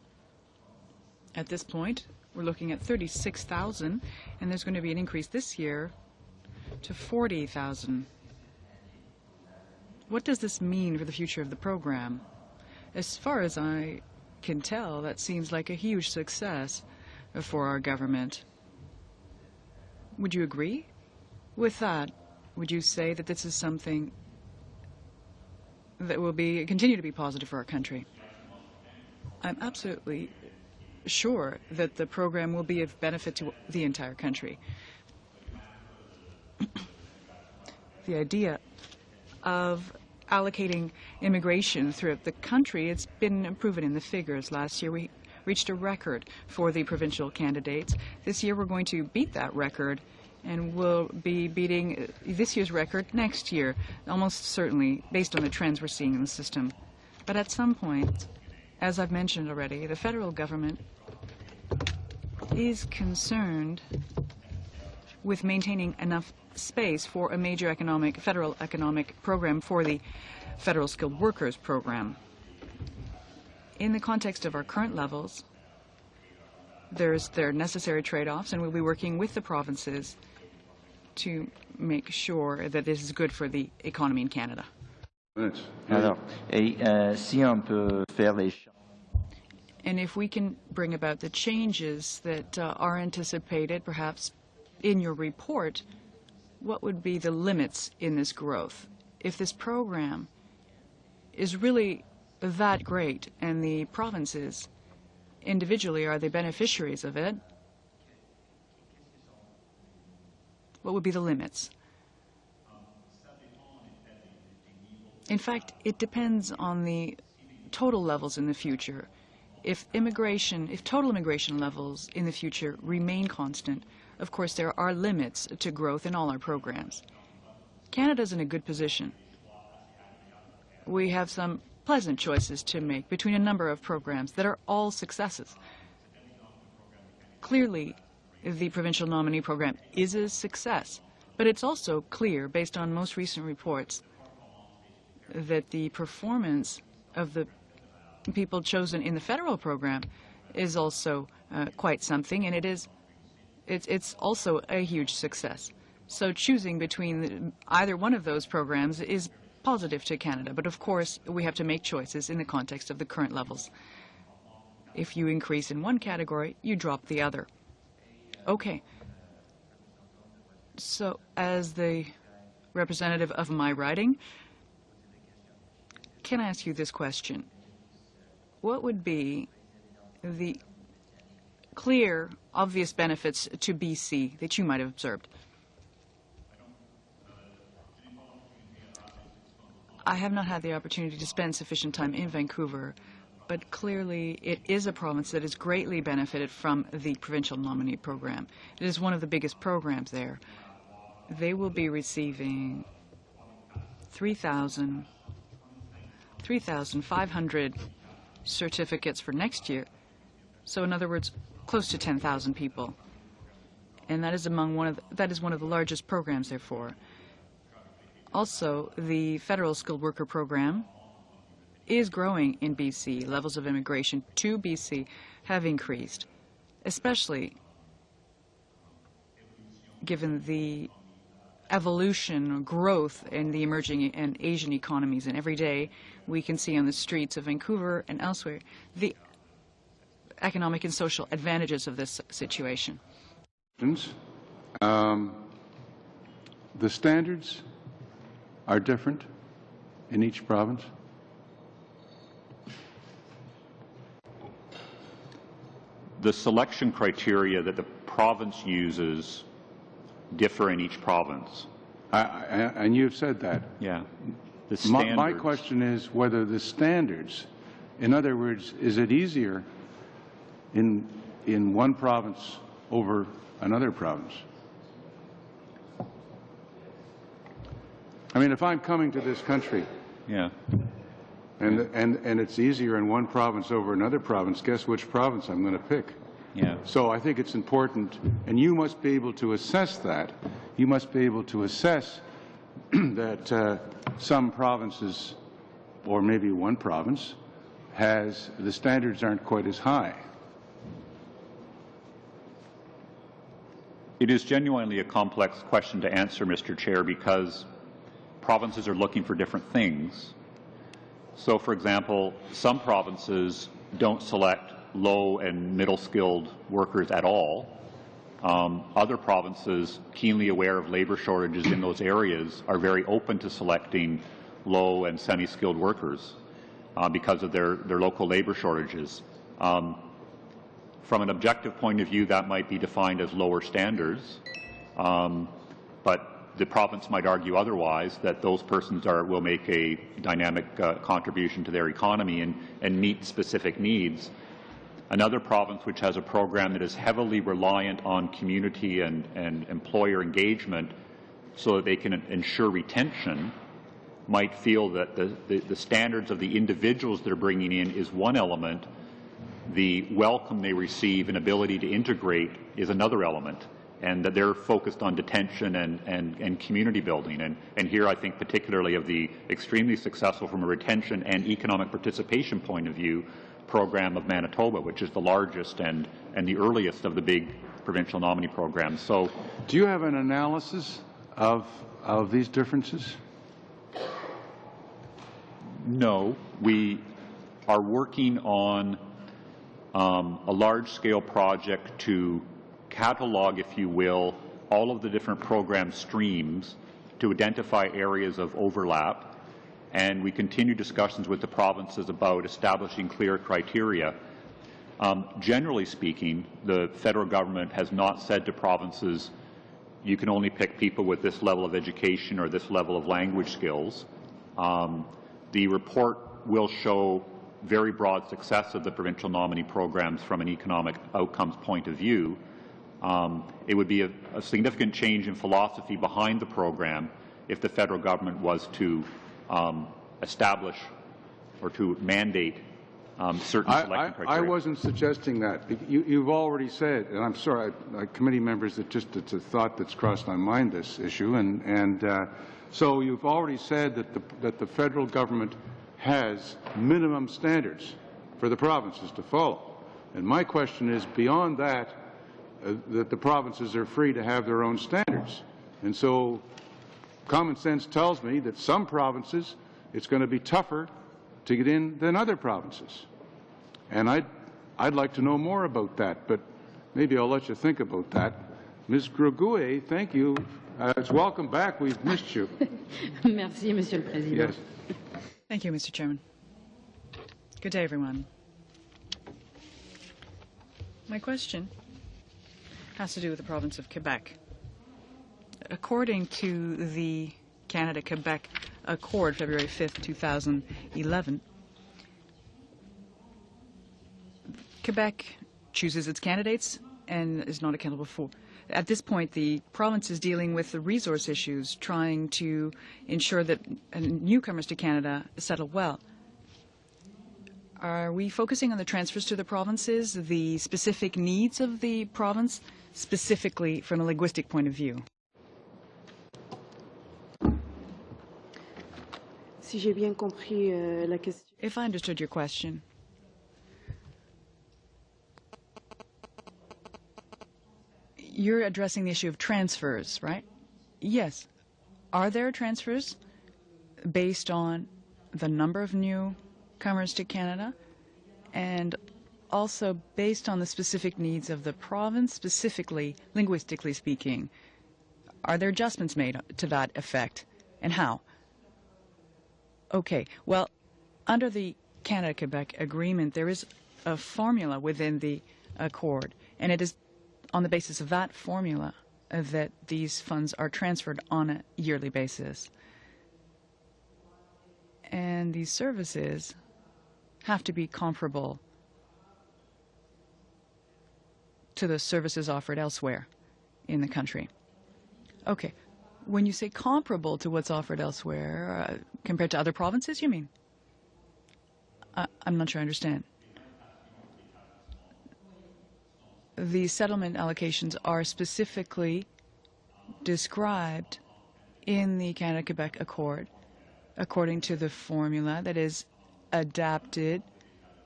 At this point, we're looking at 36,000, and there's going to be an increase this year to 40,000. What does this mean for the future of the program? As far as I can tell, that seems like a huge success for our government. Would you agree with that? Would you say that this is something that will continue to be positive for our country? I'm absolutely sure that the program will be of benefit to the entire country. The idea of allocating immigration throughout the country, it's been proven in the figures. Last year we reached a record for the provincial candidates. This year we're going to beat that record, and we'll be beating this year's record next year, almost certainly, based on the trends we're seeing in the system. But at some point, as I've mentioned already, the federal government is concerned with maintaining enough space for a major federal economic program for the Federal Skilled Workers Program. In the context of our current levels, there are necessary trade-offs, and we'll be working with the provinces to make sure that this is good for the economy in Canada. Alors, si on peut faire les And if we can bring about the changes that are anticipated, perhaps in your report, what would be the limits in this growth? If this program is really that great and the provinces individually are the beneficiaries of it, what would be the limits? In fact, it depends on the total levels in the future. If total immigration levels in the future remain constant, of course there are limits to growth in all our programs. Canada's in a good position. We have some pleasant choices to make between a number of programs that are all successes. Clearly, the provincial nominee program is a success, but it's also clear, based on most recent reports, that the performance of the people chosen in the federal program is also quite something, and it's also a huge success. So choosing between either one of those programs is positive to Canada, but of course we have to make choices in the context of the current levels. If you increase in one category, you drop the other. Okay. So as the representative of my riding, can I ask you this question? What would be the clear, obvious benefits to BC that you might have observed? I have not had the opportunity to spend sufficient time in Vancouver, but clearly it is a province that has greatly benefited from the provincial nominee program. It is one of the biggest programs there. They will be receiving 3,500 certificates for next year. So in other words, close to 10,000 people. And that is one of the largest programs, therefore. Also, the Federal Skilled Worker Program is growing in BC. Levels of immigration to BC have increased, especially given the evolution or growth in the emerging and Asian economies. And every day we can see on the streets of Vancouver and elsewhere the economic and social advantages of this situation. The standards are different in each province? The selection criteria that the province uses differ in each province. And you've said that. Yeah. My question is whether the standards, in other words, is it easier in one province over another province? I mean, if I'm coming to this country, yeah, and it's easier in one province over another province, guess which province I'm going to pick? Yeah. So I think it's important, and you must be able to assess that. You must be able to assess that some provinces, or maybe one province, has the standards aren't quite as high. It is genuinely a complex question to answer, Mr. Chair, because provinces are looking for different things. So, for example, some provinces don't select low and middle skilled workers at all. Other provinces, keenly aware of labor shortages in those areas, are very open to selecting low and semi-skilled workers because of their local labor shortages. From an objective point of view, that might be defined as lower standards, but the province might argue otherwise, that those persons will make a dynamic contribution to their economy and meet specific needs. Another province which has a program that is heavily reliant on community and employer engagement so that they can ensure retention might feel that the standards of the individuals they're bringing in is one element, the welcome they receive and ability to integrate is another element, and that they're focused on detention and community building. And here I think particularly of the extremely successful from a retention and economic participation point of view program of Manitoba, which is the largest and the earliest of the big provincial nominee programs. So, do you have an analysis of these differences? No. We are working on a large-scale project to catalog, if you will, all of the different program streams to identify areas of overlap, and we continue discussions with the provinces about establishing clear criteria. Generally speaking, the federal government has not said to provinces, you can only pick people with this level of education or this level of language skills. The report will show very broad success of the provincial nominee programs from an economic outcomes point of view. It would be a significant change in philosophy behind the program if the federal government was to establish or to mandate certain selection criteria. I wasn't suggesting that. You've already said, and I'm sorry, committee members, it's a thought that's crossed my mind, this issue, and so you've already said that the federal government has minimum standards for the provinces to follow. And my question is, beyond that, that the provinces are free to have their own standards. And so common sense tells me that some provinces, it's going to be tougher to get in than other provinces. And I'd like to know more about that, but maybe I'll let you think about that. Ms. Gregoire, thank you. It's welcome back. We've missed you. Merci, Monsieur le Président. Yes. Thank you, Mr. Chairman. Good day, everyone. My question has to do with the province of Quebec. According to the Canada-Quebec Accord, February 5th, 2011, Quebec chooses its candidates and is not accountable for. At this point, the province is dealing with the resource issues, trying to ensure that newcomers to Canada settle well. Are we focusing on the transfers to the provinces, the specific needs of the province, specifically from a linguistic point of view? Si j'ai bien compris la question. If I understood your question, you're addressing the issue of transfers, right? Yes. Are there transfers based on the number of newcomers to Canada and also based on the specific needs of the province, specifically, linguistically speaking? Are there adjustments made to that effect, and how? Okay, well, under the Canada-Quebec agreement, there is a formula within the accord, and it is on the basis of that formula that these funds are transferred on a yearly basis. And these services have to be comparable to the services offered elsewhere in the country. Okay. When you say comparable to what's offered elsewhere, compared to other provinces, you mean? I'm not sure I understand. The settlement allocations are specifically described in the Canada-Quebec Accord according to the formula that is adapted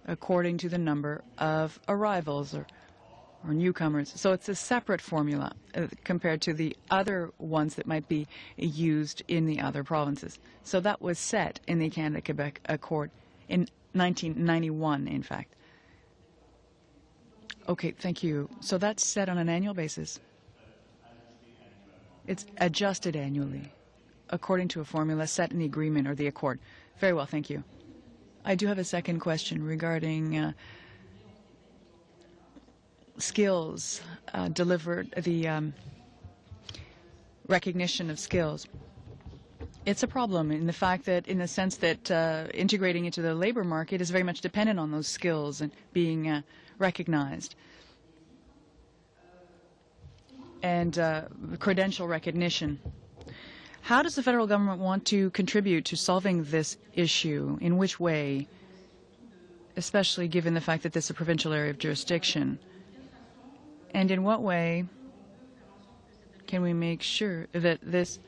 according to the number of arrivals or newcomers. So it's a separate formula compared to the other ones that might be used in the other provinces. So that was set in the Canada-Quebec Accord in 1991, in fact. Okay, thank you. So that's set on an annual basis. It's adjusted annually according to a formula set in the agreement or the accord. Very well, thank you. I do have a second question regarding skills delivered, the recognition of skills. It's a problem in the fact that, in the sense that integrating into the labor market is very much dependent on those skills and being recognized. And credential recognition. How does the federal government want to contribute to solving this issue? In which way? Especially given the fact that this is a provincial area of jurisdiction. And in what way can we make sure that this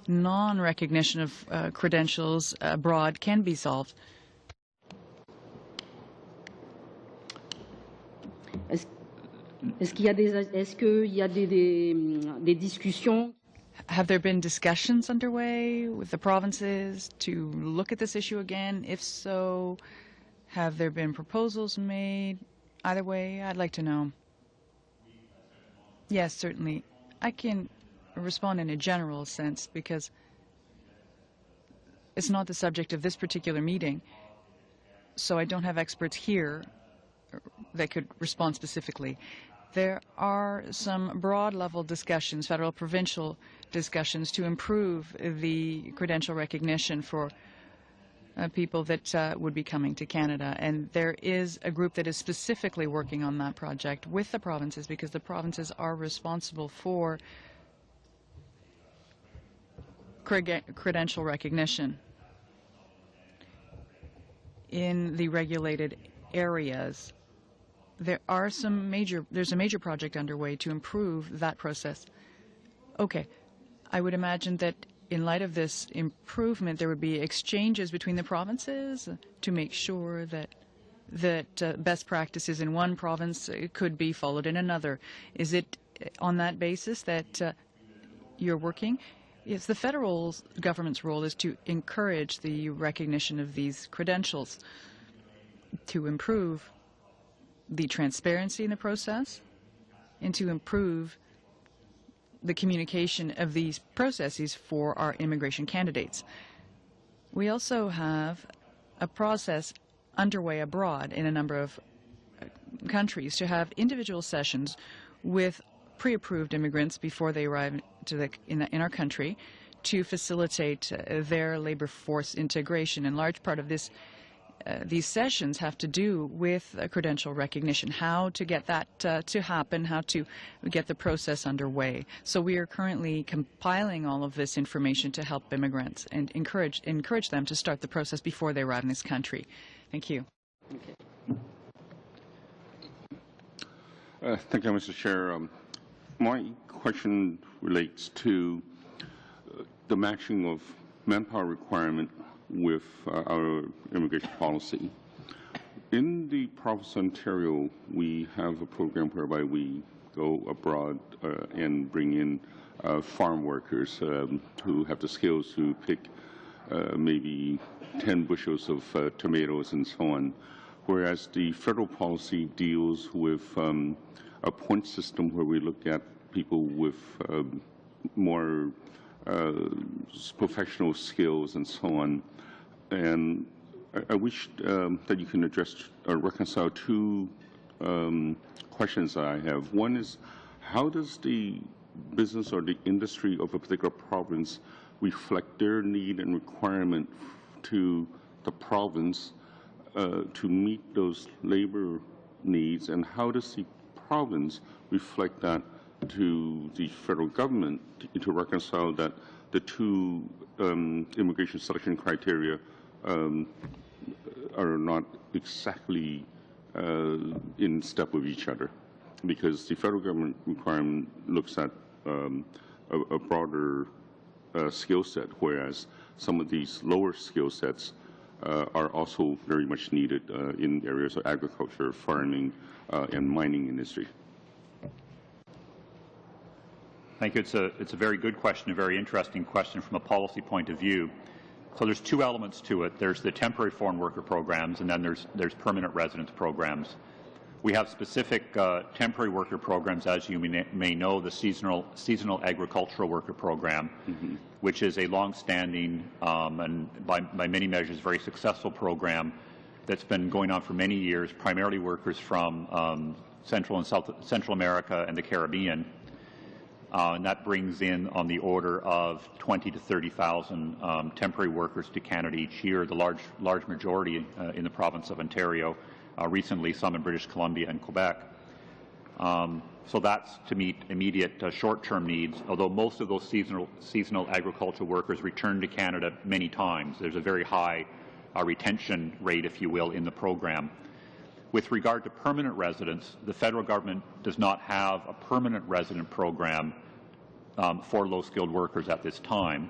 non-recognition of credentials abroad can be solved? Est-ce qu'il y a des discussions? Have there been discussions underway with the provinces to look at this issue again? If so, have there been proposals made? Either way, I'd like to know. Yes, certainly. I can respond in a general sense because it's not the subject of this particular meeting, so I don't have experts here that could respond specifically. There are some broad-level discussions, federal, provincial discussions, to improve the credential recognition for people that would be coming to Canada. And there is a group that is specifically working on that project with the provinces because the provinces are responsible for credential recognition in the regulated areas. There's a major project underway to improve that process. Okay. I would imagine that in light of this improvement, there would be exchanges between the provinces to make sure that best practices in one province could be followed in another. Is it on that basis that you're working? Yes, the federal government's role is to encourage the recognition of these credentials, to improve the transparency in the process, and to improve the communication of these processes for our immigration candidates. We also have a process underway abroad in a number of countries to have individual sessions with pre-approved immigrants before they arrive in our country to facilitate their labor force integration. And large part of these sessions have to do with credential recognition, how to get that to happen, how to get the process underway. So we are currently compiling all of this information to help immigrants and encourage them to start the process before they arrive in this country. Thank you. Thank you, Mr. Chair. My question relates to the matching of manpower requirement with our immigration policy. In the province of Ontario, we have a program whereby we go abroad and bring in farm workers who have the skills to pick maybe 10 bushels of tomatoes and so on, whereas the federal policy deals with a point system where we look at people with more professional skills and so on. And I wish that you can address or reconcile two questions that I have. One is, how does the business or the industry of a particular province reflect their need and requirement to the province to meet those labor needs, and how does the province reflect that to the federal government to reconcile that the two immigration selection criteria are not exactly in step with each other? Because the federal government requirement looks at a broader skill set, whereas some of these lower skill sets are also very much needed in areas of agriculture, farming, and mining industry. Thank you. It's a very good question, a very interesting question from a policy point of view. So there's two elements to it. There's the temporary foreign worker programs, and then there's permanent residence programs. We have specific temporary worker programs, as you may know, the seasonal agricultural worker program, which is a long-standing and by many measures very successful program that's been going on for many years, primarily workers from Central America and the Caribbean. And that brings in on the order of 20 to 30,000 temporary workers to Canada each year, the large majority in the province of Ontario, recently some in British Columbia and Quebec. So that's to meet immediate short-term needs, although most of those seasonal agricultural workers return to Canada many times. There's a very high retention rate, if you will, in the program. With regard to permanent residents, the federal government does not have a permanent resident program for low-skilled workers at this time.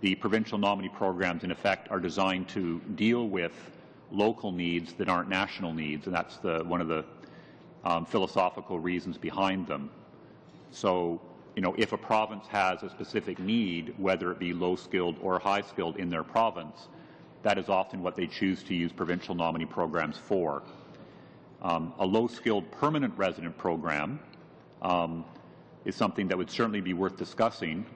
The provincial nominee programs, in effect, are designed to deal with local needs that aren't national needs, and that's one of the philosophical reasons behind them. So, if a province has a specific need, whether it be low-skilled or high-skilled in their province, that is often what they choose to use provincial nominee programs for. A low-skilled permanent resident program is something that would certainly be worth discussing.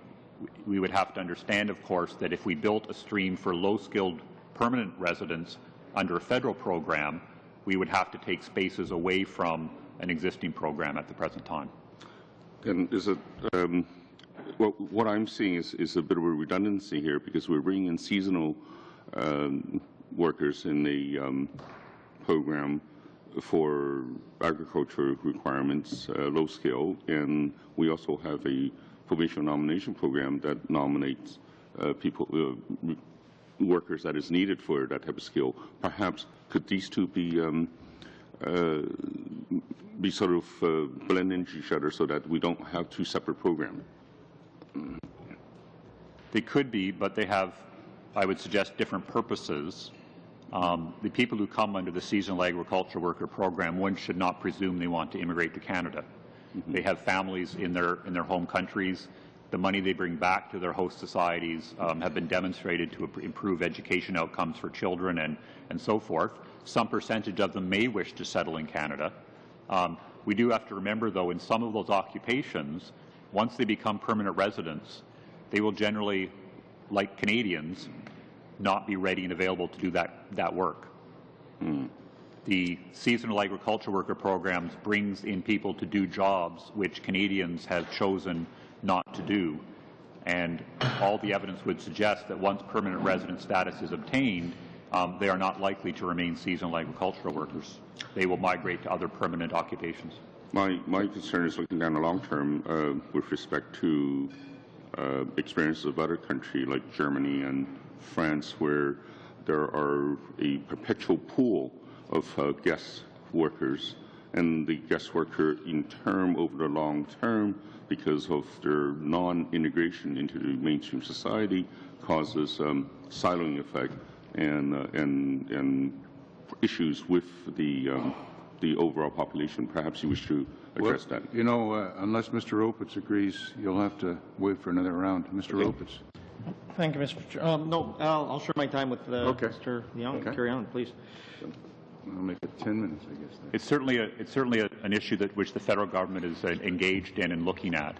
We would have to understand, of course, that if we built a stream for low-skilled permanent residents under a federal program, we would have to take spaces away from an existing program at the present time. And is it, what I'm seeing is a bit of a redundancy here, because we're bringing in seasonal workers in the program for agriculture requirements, low skill, and we also have a provincial nomination program that nominates people, workers that is needed for that type of skill. Perhaps could these two be sort of blend into each other so that we don't have two separate programs? They could be, but they have, I would suggest, different purposes. The people who come under the seasonal agriculture worker program, one should not presume they want to immigrate to Canada. They have families in their home countries. The money they bring back to their host societies have been demonstrated to improve education outcomes for children and so forth. Some percentage of them may wish to settle in Canada. We do have to remember, though, in some of those occupations, once they become permanent residents, they will generally, like Canadians, not be ready and available to do that work. The seasonal agriculture worker programs brings in people to do jobs which Canadians have chosen not to do. And all the evidence would suggest that once permanent resident status is obtained, they are not likely to remain seasonal agricultural workers. They will migrate to other permanent occupations. My concern is looking down the long term with respect to experiences of other countries like Germany and France, where there are a perpetual pool of guest workers and the guest worker in term over the long term, because of their non-integration into the mainstream society, causes siloing effect and issues with the overall population. Perhaps you wish to address that. You know, unless Mr. Opitz agrees, you'll have to wait for another round. Mr. Opitz. Thank you, Mr. Chair. No, I'll share my time with Mr. Young. Okay. Carry on, please. I'll make it 10 minutes, I guess. Then. It's certainly an issue which the federal government is engaged in and looking at.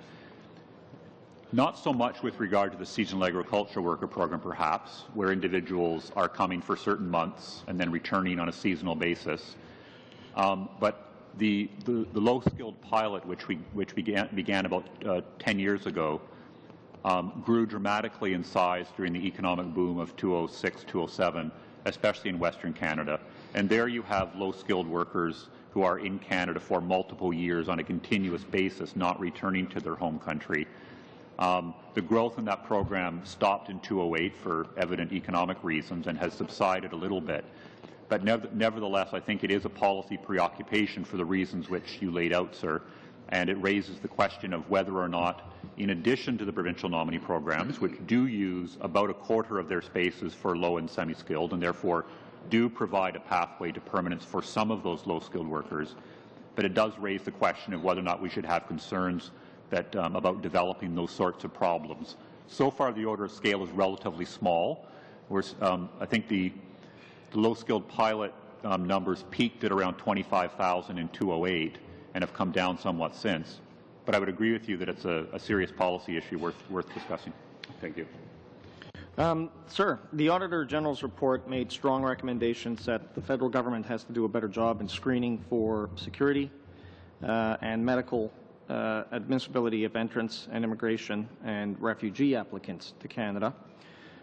Not so much with regard to the seasonal agricultural worker program, perhaps, where individuals are coming for certain months and then returning on a seasonal basis. But the low-skilled pilot, which began about 10 years ago, grew dramatically in size during the economic boom of 2006, 2007, especially in Western Canada. And there you have low-skilled workers who are in Canada for multiple years on a continuous basis, not returning to their home country. The growth in that program stopped in 2008 for evident economic reasons and has subsided a little bit. But nevertheless, I think it is a policy preoccupation for the reasons which you laid out, sir. And it raises the question of whether or not, in addition to the provincial nominee programs, which do use about a quarter of their spaces for low and semi-skilled, and therefore do provide a pathway to permanence for some of those low-skilled workers, but it does raise the question of whether or not we should have concerns that, about developing those sorts of problems. So far, the order of scale is relatively small. I think the low-skilled pilot numbers peaked at around 25,000 in 2008 and have come down somewhat since. But I would agree with you that it's a serious policy issue worth discussing. Thank you. Sir, the Auditor General's report made strong recommendations that the federal government has to do a better job in screening for security and medical admissibility of entrance and immigration and refugee applicants to Canada.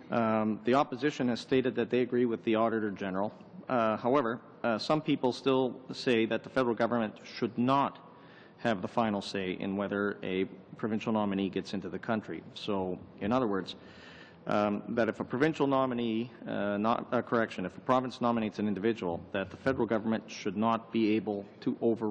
The opposition has stated that they agree with the Auditor General. However, some people still say that the federal government should not have the final say in whether a provincial nominee gets into the country. So, in other words, that if a provincial nominee, if a province nominates an individual, that the federal government should not be able to overrule